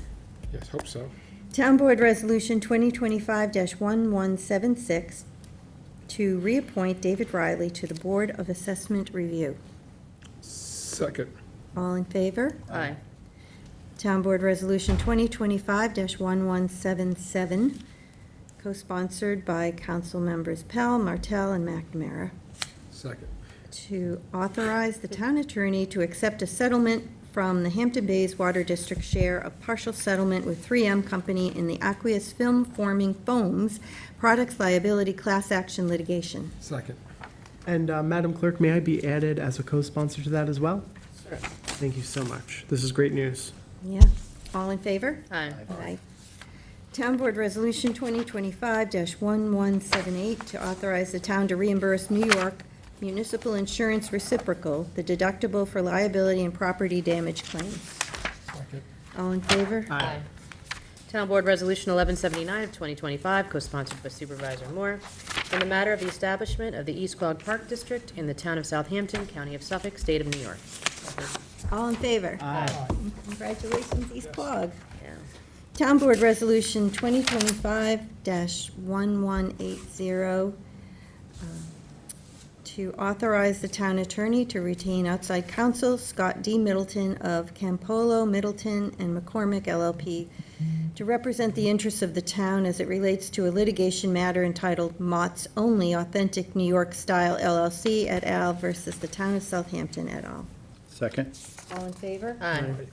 Yes, hope so. Town Board Resolution 2025-1176 to reappoint David Riley to the Board of Assessment Review. Second. All in favor? Aye. Town Board Resolution 2025-1177, co-sponsored by Council Members Pell, Martell, and McNamara, Second. to authorize the town attorney to accept a settlement from the Hampton Bays Water District share of partial settlement with 3M Company in the aqueous film forming foams products liability class action litigation. Second. And Madam Clerk, may I be added as a co-sponsor to that as well? Sure. Thank you so much. This is great news. Yeah. All in favor? Aye. Aye. Town Board Resolution 2025-1178 to authorize the town to reimburse New York Municipal Insurance Reciprocal the deductible for liability and property damage claims. Second. All in favor? Aye. Town Board Resolution 1179 of 2025, co-sponsored by Supervisor Moore, in the matter of the establishment of the East Quogue Park District in the town of Southampton, County of Suffolk, State of New York. All in favor? Aye. Congratulations, East Quogue. Yeah. Town Board Resolution 2025-1180 to authorize the town attorney to retain outside counsel Scott D. Middleton of Campolo, Middleton, and McCormick LLP to represent the interests of the town as it relates to a litigation matter entitled Mott's Only Authentic New York Style LLC et al. Versus the town of Southampton et al. Second. All in favor? Aye.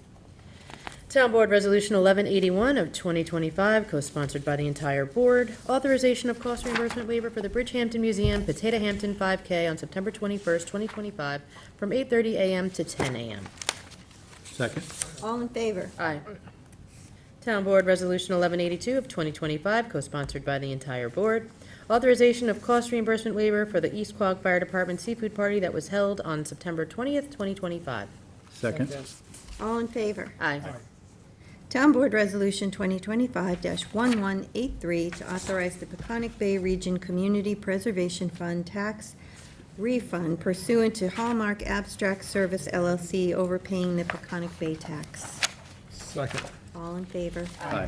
Town Board Resolution 1181 of 2025, co-sponsored by the entire board, authorization of cost reimbursement waiver for the Bridgehampton Museum Potato Hampton 5K on September 21st, 2025, from 8:30 a.m. to 10 a.m. Second. All in favor? Aye. Town Board Resolution 1182 of 2025, co-sponsored by the entire board, authorization of cost reimbursement waiver for the East Quogue Fire Department seafood party that was held on September 20th, 2025. Second. All in favor? Aye. Town Board Resolution 2025-1183 to authorize the Peconic Bay Region Community Preservation Fund tax refund pursuant to Hallmark Abstract Service LLC overpaying the Peconic Bay tax. Second. All in favor? Aye.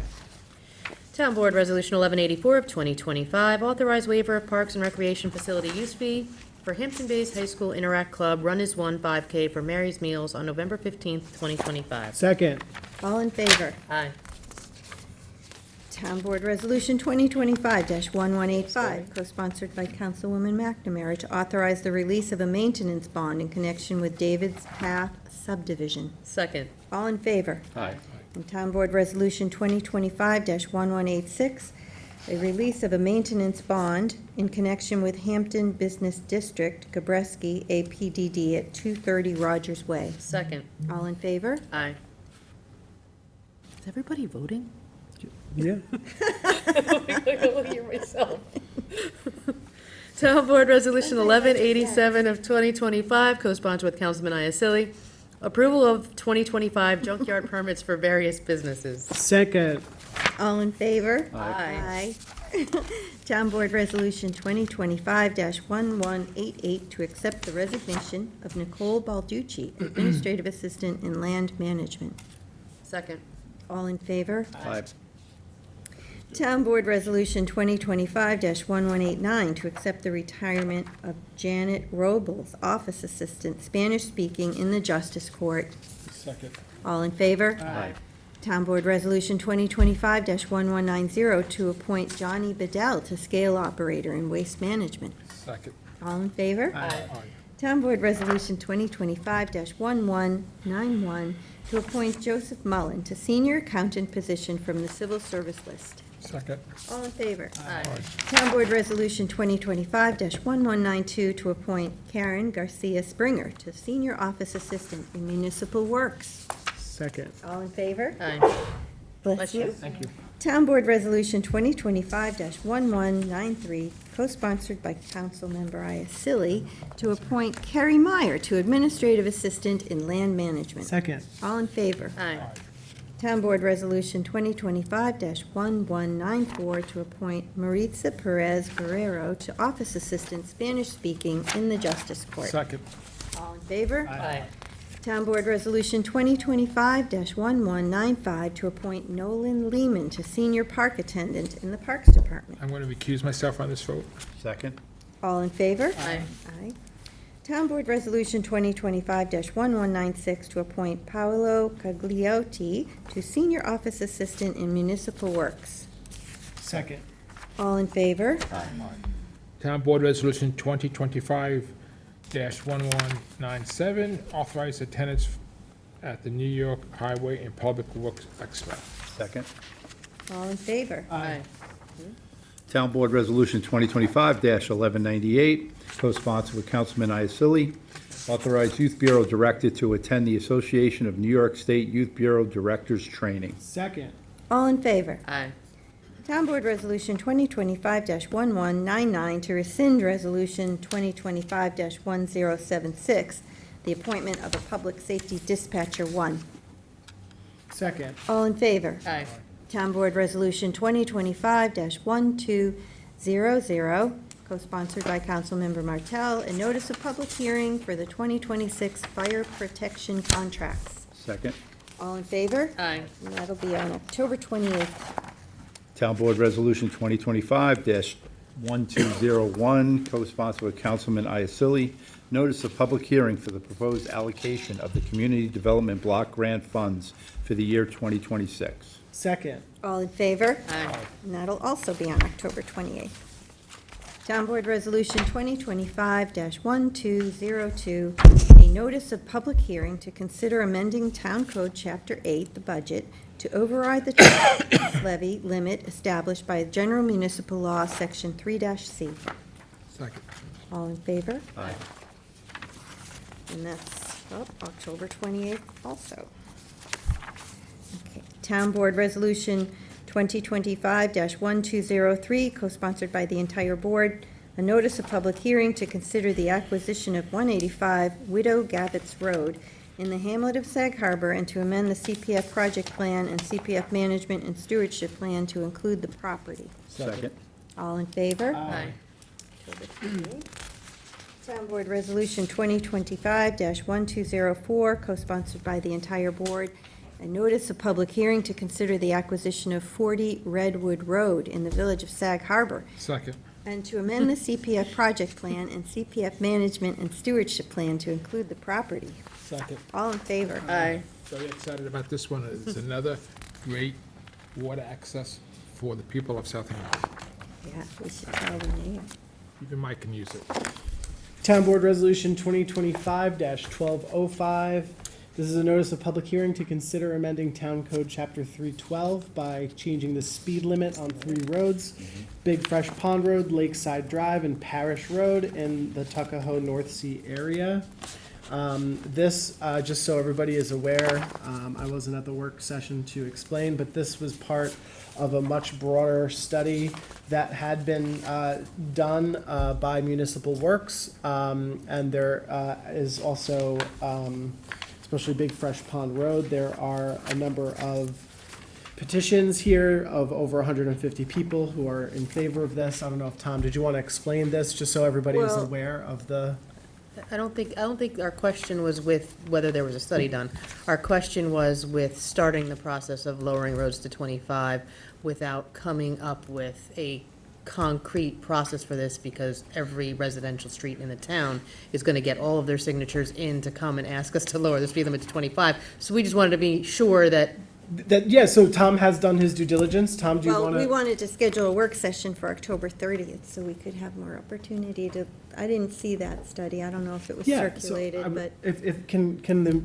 Town Board Resolution 1184 of 2025, authorize waiver of Parks and Recreation Facility use fee for Hampton Bays High School Interact Club Run is One 5K for Mary's Meals on November 15th, 2025. Second. All in favor? Aye. Town Board Resolution 2025-1185, co-sponsored by Councilwoman McNamara, to authorize the release of a maintenance bond in connection with David's Path subdivision. Second. All in favor? Aye. And Town Board Resolution 2025-1186, a release of a maintenance bond in connection with Hampton Business District, Gabreski, APDD, at 230 Rogers Way. Second. All in favor? Aye. Is everybody voting? Yeah. I hear myself. Town Board Resolution 1187 of 2025, co-sponsored with Councilman Iacilli, approval of 2025 junkyard permits for various businesses. Second. All in favor? Aye. Aye. Town Board Resolution 2025-1188 to accept the resignation of Nicole Balducci, Administrative Assistant in Land Management. Second. All in favor? Aye. Town Board Resolution 2025-1189 to accept the retirement of Janet Robles, Office Assistant, Spanish-speaking in the Justice Court. Second. All in favor? Aye. Town Board Resolution 2025-1190 to appoint Johnny Bedell to Scale Operator in Waste Management. Second. All in favor? Aye. Town Board Resolution 2025-1191 to appoint Joseph Mullen to Senior Accountant position from the Civil Service List. Second. All in favor? Aye. Town Board Resolution 2025-1192 to appoint Karen Garcia Springer to Senior Office Assistant in Municipal Works. Second. All in favor? Aye. Bless you. Thank you. Town Board Resolution 2025-1193, co-sponsored by Councilmember Iacilli, to appoint Kerry Meyer to Administrative Assistant in Land Management. Second. All in favor? Aye. Town Board Resolution 2025-1194 to appoint Maritza Perez Guerrero to Office Assistant Spanish Speaking in the Justice Court. Second. All in favor? Aye. Town Board Resolution 2025-1195 to appoint Nolan Lehman to Senior Park Attendant in the Parks Department. I'm going to recuse myself on this vote. Second. All in favor? Aye. Aye. Town Board Resolution 2025-1196 to appoint Paolo Cagliotti to Senior Office Assistant in Municipal Works. Second. All in favor? Town Board Resolution 2025-1197, authorize attendance at the New York Highway and Public Works Expo. Second. All in favor? Aye. Town Board Resolution 2025-1198, co-sponsored with Councilman Iacilli, authorize Youth Bureau Director to attend the Association of New York State Youth Bureau Directors Training. Second. All in favor? Aye. Town Board Resolution 2025-1199 to rescind Resolution 2025-1076, the appointment of a Public Safety Dispatcher 1. Second. All in favor? Aye. Town Board Resolution 2025-1200, co-sponsored by Councilmember Martell, a notice of public hearing for the 2026 fire protection contracts. Second. All in favor? Aye. And that'll be on October 28th. Town Board Resolution 2025-1201, co-sponsored with Councilman Iacilli, notice of public hearing for the proposed allocation of the Community Development Block Grant Funds for the year 2026. Second. All in favor? Aye. And that'll also be on October 28th. Town Board Resolution 2025-1202, a notice of public hearing to consider amending Town Code Chapter 8, the budget, to override the tax levy limit established by General Municipal Law, Section 3-C. Second. All in favor? Aye. And that's October 28th also. Okay. Town Board Resolution 2025-1203, co-sponsored by the entire board, a notice of public hearing to consider the acquisition of 185 Widow Gavitt's Road in the hamlet of Sag Harbor and to amend the CPF project plan and CPF management and stewardship plan to include the property. Second. All in favor? Aye. October 28th. Town Board Resolution 2025-1204, co-sponsored by the entire board, a notice of public hearing to consider the acquisition of 40 Redwood Road in the village of Sag Harbor, Second. and to amend the CPF project plan and CPF management and stewardship plan to include the property. Second. All in favor? Aye. Very excited about this one. It's another great water access for the people of Southampton. Yeah, we should tell the mayor. Even Mike can use it. Town Board Resolution 2025-1205. This is a notice of public hearing to consider amending Town Code Chapter 312 by changing the speed limit on 3 roads, Big Fresh Pond Road, Lakeside Drive, and Parish Road in the Tuckahoe North Sea area. This, just so everybody is aware, I wasn't at the work session to explain, but this was part of a much broader study that had been done by Municipal Works, and there is also, especially Big Fresh Pond Road, there are a number of petitions here of over 150 people who are in favor of this. I don't know if, Tom, did you want to explain this, just so everybody is Well- aware of the? I don't think our question was with whether there was a study done. Our question was with starting the process of lowering roads to 25 without coming up with a concrete process for this, because every residential street in the town is going to get all of their signatures in to come and ask us to lower the speed limit to 25. So we just wanted to be sure that Yeah, so Tom has done his due diligence. Tom, do you Well, want we to? wanted to schedule a work session for October 30th, so we could have more opportunity to, I didn't see that study. I don't know if it was circulated, but, If, can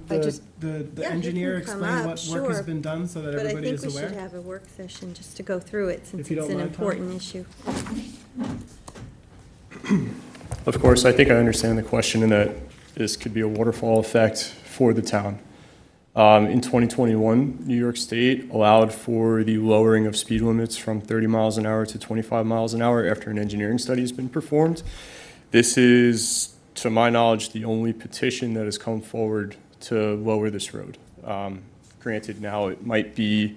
I just- the Yeah, he engineer can come explain up, what work has sure. been done so that but I everybody think is we should aware? have a work session just to go through it, since If you it's don't an mind, Tom. important issue. Of course, I think I understand the question in that this could be a waterfall effect for the town. In 2021, New York State allowed for the lowering of speed limits from 30 miles an hour to 25 miles an hour after an engineering study has been performed. This is, to my knowledge, the only petition that has come forward to lower this road. Granted, now it might be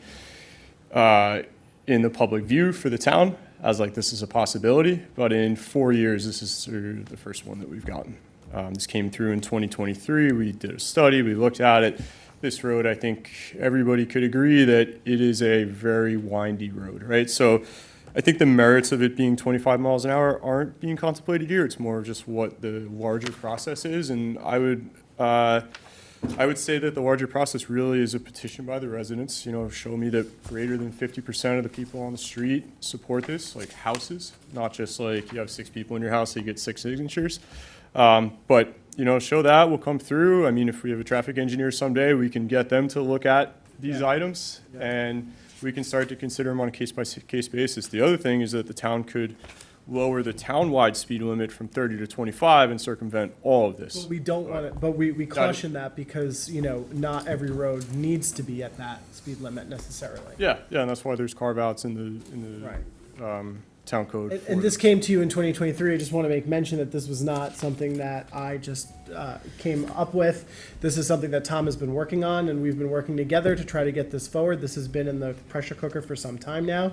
in the public view for the town as like this is a possibility, but in 4 years, this is the first one that we've gotten. This came through in 2023. We did a study, we looked at it. This road, I think everybody could agree that it is a very windy road, right? So I think the merits of it being 25 miles an hour aren't being contemplated here. It's more of just what the larger process is. And I would say that the larger process really is a petition by the residents, you know, show me that greater than 50% of the people on the street support this, like houses, not just like you have 6 people in your house, so you get 6 signatures. But, you know, show that, we'll come through. I mean, if we have a traffic engineer someday, we can get them to look at these items and we can start to consider them on a case-by-case basis. The other thing is that the town could lower the town-wide speed limit from 30 to 25 and circumvent all of this. But we don't want it, but we caution that because, you know, not every road needs to be at that speed limit necessarily. Yeah, and that's why there's carve-outs in the town code. And this came to you in 2023. I just want to make mention that this was not something that I just came up with. This is something that Tom has been working on, and we've been working together to try to get this forward. This has been in the pressure cooker for some time now.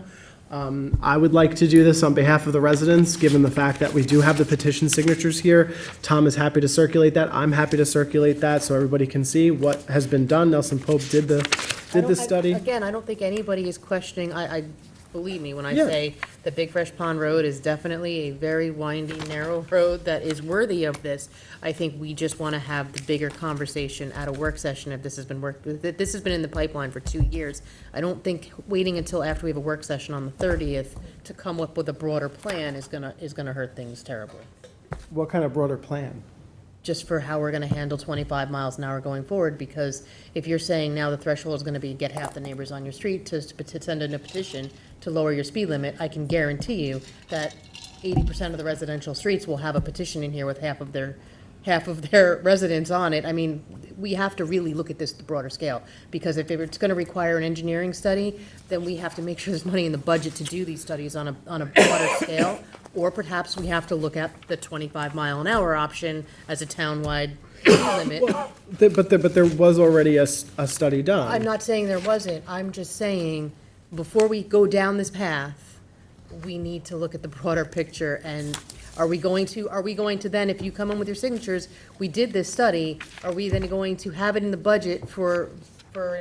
I would like to do this on behalf of the residents, given the fact that we do have the petition signatures here. Tom is happy to circulate that. I'm happy to circulate that so everybody can see what has been done. Nelson Pope did this study. Again, I don't think anybody is questioning, believe me when I Yeah. say that Big Fresh Pond Road is definitely a very winding, narrow road that is worthy of this. I think we just want to have the bigger conversation at a work session if this has been this has been in the pipeline for 2 years. I don't think waiting until after we have a work session on the 30th to come up with a broader plan is gonna hurt things terribly. What kind of broader plan? Just for how we're gonna handle 25 miles an hour going forward, because if you're saying now the threshold is gonna be get half the neighbors on your street to send in a petition to lower your speed limit, I can guarantee you that 80% of the residential streets will have a petition in here with half of their residents on it. I mean, we have to really look at this at the broader scale, because if it's gonna require an engineering study, then we have to make sure there's money in the budget to do these studies on a broader scale, or perhaps we have to look at the 25 mile an hour option as a townwide limit. But there was already a study done. I'm not saying there wasn't, I'm just saying, before we go down this path, we need to look at the broader picture, and are we going to then, if you come in with your signatures, we did this study, are we then going to have it in the budget for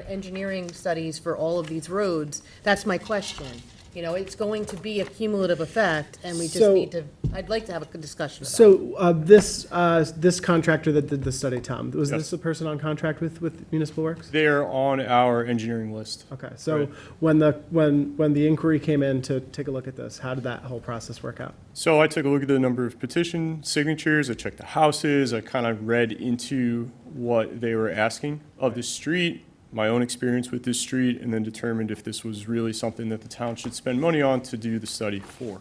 engineering studies for all of these roads? That's my question. You know, it's going to be a cumulative effect, and we just So- need to, I'd like to have a good discussion about it. So, this contractor that did the study, Tom, was Yes. this a person on contract with Municipal Works? They're on our engineering list. Okay, so Right. when the inquiry came in to take a look at this, how did that whole process work out? So I took a look at the number of petition signatures, I checked the houses, I kind of read into what they were asking of the street, my own experience with this street, and then determined if this was really something that the town should spend money on to do the study for.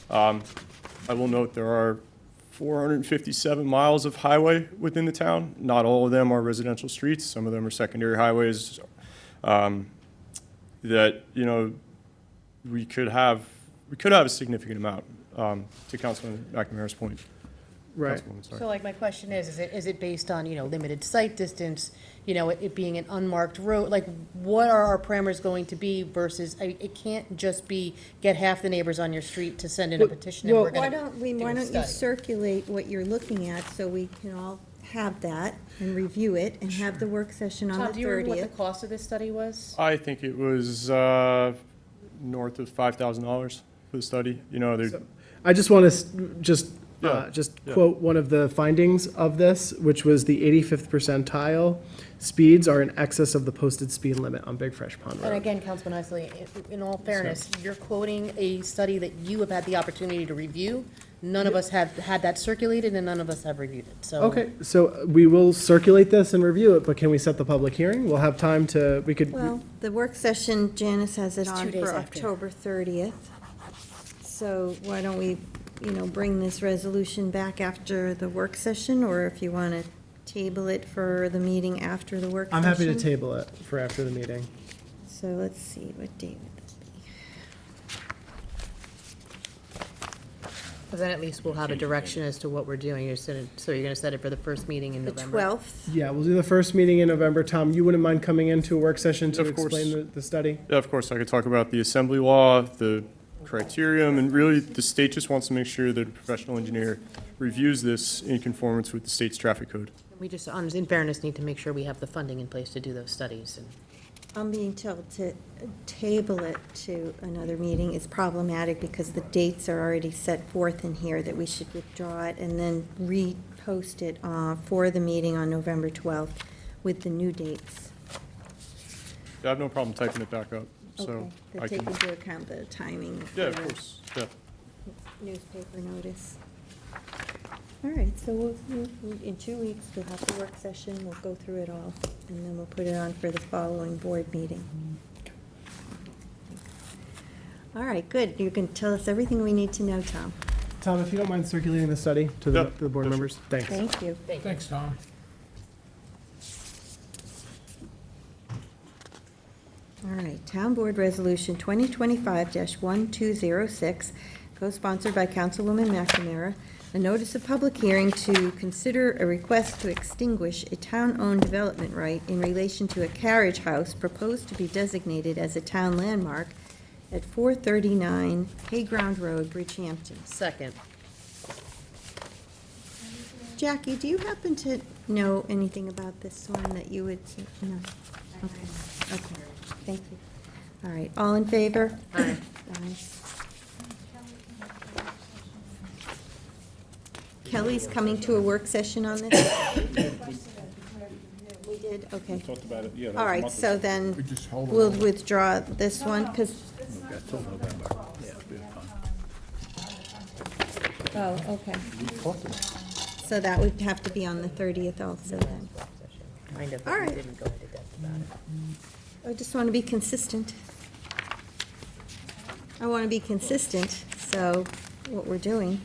I will note there are 457 miles of highway within the town. Not all of them are residential streets. Some of them are secondary highways that, you know, we could have a significant amount, to Councilman McNamara's point. Right. Councilwoman, sorry. So like my question is it based on, you know, limited site distance, you know, it being an unmarked road? Like, what are our parameters going to be versus, it can't just be get half the neighbors on your street to send in a petition and we're Why gonna don't do a you study. circulate what you're looking at so we can all have that and review it and have the work session on the Tom, do you remember what the 30th? cost of this study was? I think it was north of $5,000 for the study. You know, they're, I just want to Yeah, yeah. quote one of the findings of this, which was the 85th percentile speeds are in excess of the posted speed limit on Big Fresh Pond And Road. again, Councilman Isley, in all fairness, you're quoting a study that you have had the opportunity to review. None of us have had that circulated and none of us have reviewed it, so. Okay, so we will circulate this and review it, but can we set the public hearing? We'll have time to, we could, Well, the work session, Janice has it It's 2 on days for after. October 30th. So why don't we, bring this resolution back after the work session, or if you want to table it for the meeting after the work I'm session? happy to table it for after the meeting. So let's see, what date would this be? But then at least we'll have a direction as to what we're doing. So you're going to set it for the first meeting in The November? 12th? Yeah, we'll do the first meeting in November. Tom, you wouldn't mind coming into a work session to Of course. explain the study? Yeah, of course, I could talk about the assembly law, the criterion, and really, the state just wants to make sure that a professional engineer reviews this in conformance with the state's traffic code. We just, in fairness, need to make sure we have the funding in place to do those studies. And I'm being told to table it to another meeting is problematic because the dates are already set forth in here that we should withdraw it and then repost it for the meeting on November 12th with the new dates. I have no problem typing it back up, so Okay, I to take can. into account the timing. Yeah, for of the course, yeah. Newspaper notice. All right, so in 2 weeks, we'll have the work session, we'll go through it all, and then we'll put it on for the following board meeting. All right, good. You can tell us everything we need to know, Tom. Tom, if you don't mind circulating the study to the, Yep. to the board members? Thanks. Thank you. Thanks, Tom. All right, Town Board Resolution 2025-1206, co-sponsored by Councilwoman McNamara, a notice of public hearing to consider a request to extinguish a town-owned development right in relation to a carriage house proposed to be designated as a town landmark at 439 Hayground Road, Bridgehampton. second. Jackie, do you happen to know anything about this one that you would, no? Okay, okay, thank you. All right, all in favor? Aye. Aye. Kelly's coming to a work session on this? We did, okay. Talked about it, yeah. that was All a right, month so ago. then just hold we'll withdraw this one, because, That's till November. Yeah, we have time. oh, okay. So that would have to be on the 30th also then. Kind of, All but we right. didn't go into depth about it. I just want to be consistent. I want to be consistent, so what we're doing.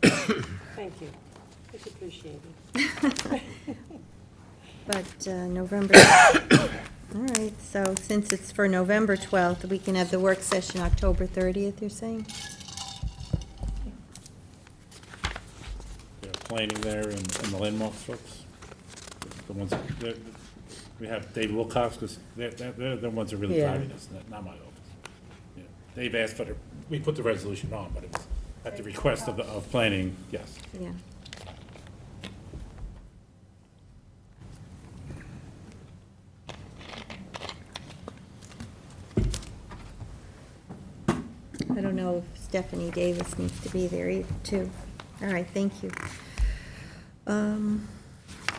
Thank you. It's appreciated. But November, all right, so since it's for November 12th, we can have the work session October 30th, you're saying? They're planning there and the landmarks folks. The ones, we have Dave Wilcox, because they're the ones that are really Yeah. driving this, not my office. Yeah. They've asked for we put the resolution on, but it was at the request of planning, yes. Yeah. I don't know if Stephanie Davis needs to be there either, too. All right, thank you.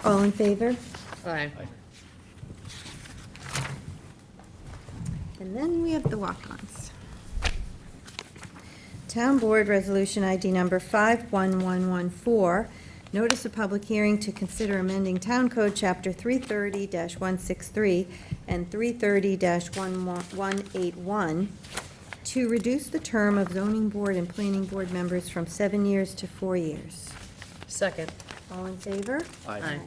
All in favor? Aye. And then we have the walk-ons. Town Board Resolution ID number 51114, notice of public hearing to consider amending Town Code Chapter 330-163 and 330-1181 to reduce the term of zoning board and planning board members from 7 years to 4 years. Second. All in favor? Aye.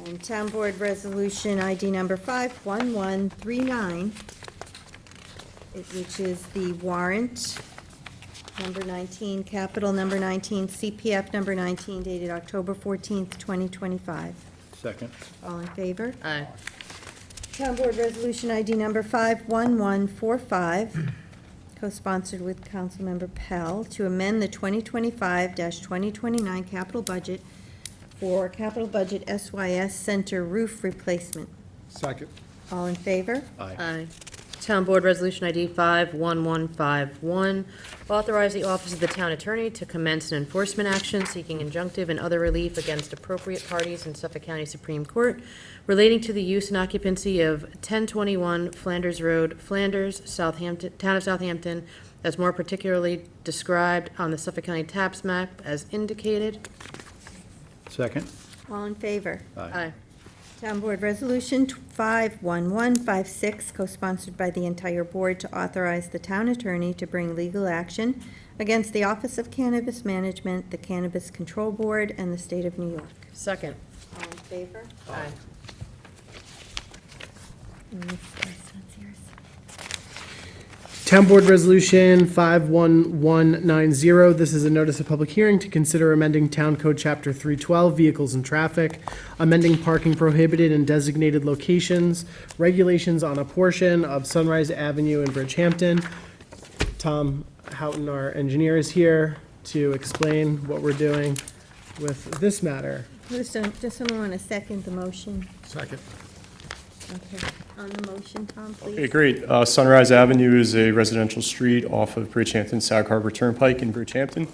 And Town Board Resolution ID number 51139, which is the warrant number 19, capital number 19, CPF number 19, dated October 14th, 2025. Second. All in favor? Aye. Town Board Resolution ID number 51145, co-sponsored with Councilmember Pell, to amend the 2025-2029 capital budget for capital budget SYS Center roof replacement. Second. All in favor? Aye. Town Board Resolution ID 51151, authorize the Office of the Town Attorney to commence an enforcement action seeking injunctive and other relief against appropriate parties in Suffolk County Supreme Court relating to the use and occupancy of 1021 Flanders Road, Flanders, Southampton, Town of Southampton, as more particularly described on the Suffolk County tax map as indicated. Second. All in favor? Aye. Town Board Resolution 51156, co-sponsored by the entire board, to authorize the town attorney to bring legal action against the Office of Cannabis Management, the Cannabis Control Board, and the State of New York. Second. All in favor? Aye. And this is yours. Town Board Resolution 51190, this is a notice of public hearing to consider amending Town Code Chapter 312, Vehicles and Traffic, amending parking prohibited in designated locations, regulations on a portion of Sunrise Avenue in Bridgehampton. Tom Houghton, our engineer, is here to explain what we're doing with this matter. Does someone want to second the motion? Second. Okay, on the motion, Tom, please. Okay, great. Sunrise Avenue is a residential street off of Bridgehampton Sag Harbor Turnpike in Bridgehampton.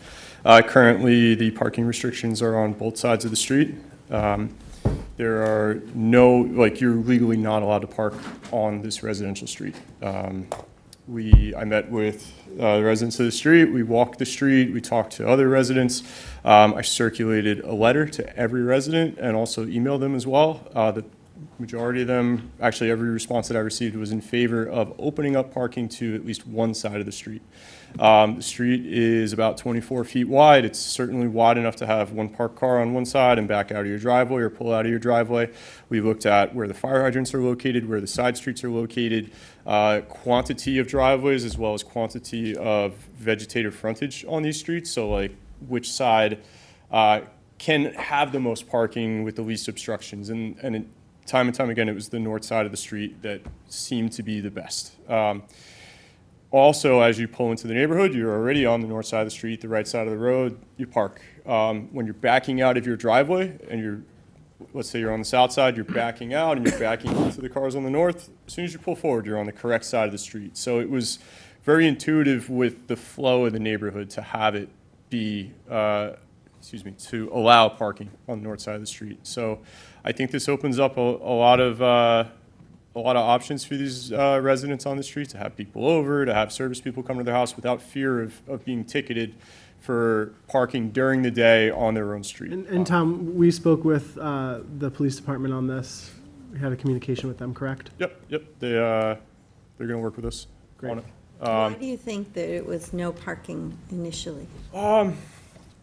Currently, the parking restrictions are on both sides of the street. There are you're legally not allowed to park on this residential street. I met with the residents of the street, we walked the street, we talked to other residents. I circulated a letter to every resident and also emailed them as well. The majority of them, actually every response that I received was in favor of opening up parking to at least one side of the street. The street is about 24 feet wide. It's certainly wide enough to have one parked car on one side and back out of your driveway or pull out of your driveway. We looked at where the fire hydrants are located, where the side streets are located, quantity of driveways as well as quantity of vegetative frontage on these streets. So like which side can have the most parking with the least obstructions. Time and time again, it was the north side of the street that seemed to be the best. Also, as you pull into the neighborhood, you're already on the north side of the street, the right side of the road, you park. When you're backing out of your driveway and let's say you're on the south side, you're backing out and you're backing into the cars on the north, as soon as you pull forward, you're on the correct side of the street. So it was very intuitive with the flow of the neighborhood to have it be, to allow parking on the north side of the street. So I think this opens up a lot of options for these residents on the street to have people over, to have service people come to their house without fear of being ticketed for parking during the day on their own street. And Tom, we spoke with the police department on this. We had a communication with them, correct? Yep. They're going to work with us on it. Why do you think that it was no parking initially?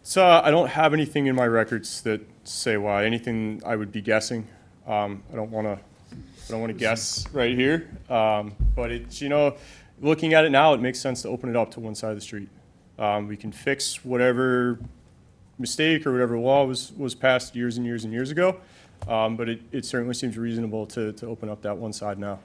So I don't have anything in my records that say why. Anything I would be guessing. I don't want to guess right here. But it's, looking at it now, it makes sense to open it up to one side of the street. We can fix whatever mistake or whatever law was passed years and years and years ago. But it certainly seems reasonable to open up that one side now.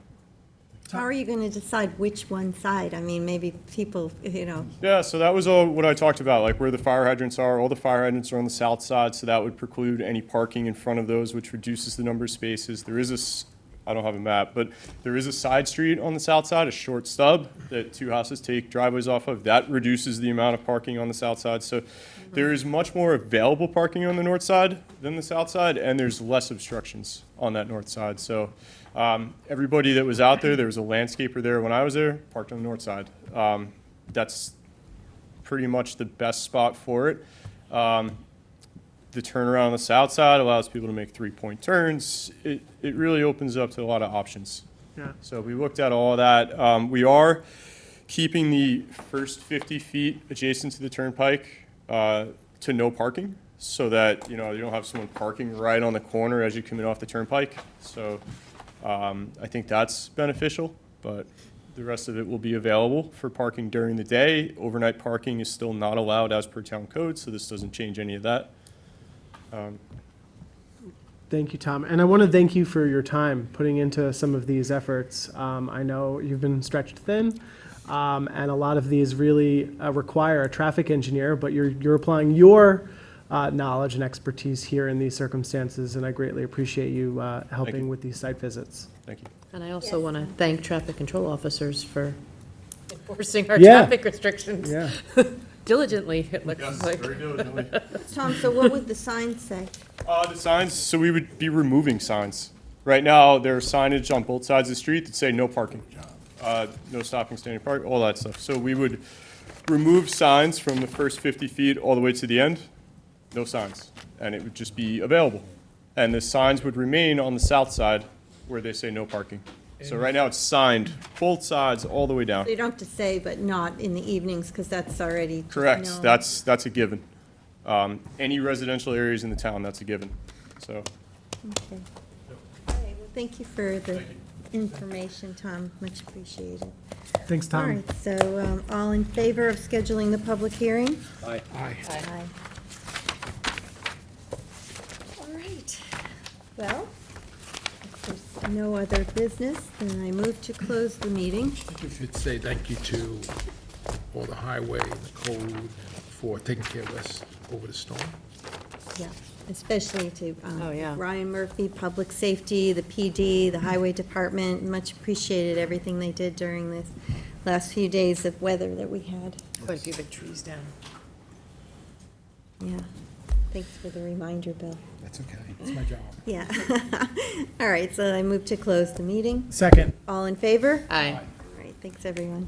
How are you going to decide which one side? I mean, maybe people, Yeah, so that was all what I talked about, like where the fire hydrants are. All the fire hydrants are on the south side, so that would preclude any parking in front of those, which reduces the number of spaces. There is I don't have a map, but there is a side street on the south side, a short stub that two houses take driveways off of. That reduces the amount of parking on the south side. So there is much more available parking on the north side than the south side, and there's less obstructions on that north side. So everybody that was out there was a landscaper there when I was there, parked on the north side. That's pretty much the best spot for it. The turnaround on the south side allows people to make three-point turns. It really opens up to a lot of options. Yeah. So we looked at all of that. We are keeping the first 50 feet adjacent to the turnpike to no parking, so that you don't have someone parking right on the corner as you come in off the turnpike. So I think that's beneficial, but the rest of it will be available for parking during the day. Overnight parking is still not allowed as per town code, so this doesn't change any of that. Thank you, Tom. And I want to thank you for your time putting into some of these efforts. I know you've been stretched thin, and a lot of these really require a traffic engineer, but you're applying your knowledge and expertise here in these circumstances, and I greatly appreciate you helping with these site visits. Thank you. And I also want to thank traffic control officers for enforcing our Yeah. traffic restrictions. Yeah. Diligently, it looks like. Very diligently. Tom, so what would the sign say? The signs, so we would be removing signs. Right now, there's signage on both sides of the street that say no parking, no stopping, standing, park, all that stuff. So we would remove signs from the first 50 feet all the way to the end, no signs, and it would just be available. And the signs would remain on the south side where they say no parking. So right now, it's signed both sides all the way down. So you don't have to say, but not in the evenings, because that's already. Correct, known. that's a given. Any residential areas in the town, that's a given, so. Okay. All right, well, thank you for the information, Tom. Much appreciated. Thanks, Tom. All right, so all in favor of scheduling the public hearing? Aye. Aye. All right. Well, if there's no other business, then I move to close the meeting. We should say thank you to all the highway and the code for taking care of us over the storm. Yeah, especially to Oh, yeah. Ryan Murphy, Public Safety, the PD, the Highway Department. Much appreciated everything they did during this last few days of weather that we had. Quite a few big trees down. Yeah. Thanks for the reminder, Bill. That's okay. It's my job. Yeah. All right, so I move to close the meeting. Second. All in favor? Aye. All right, thanks, everyone.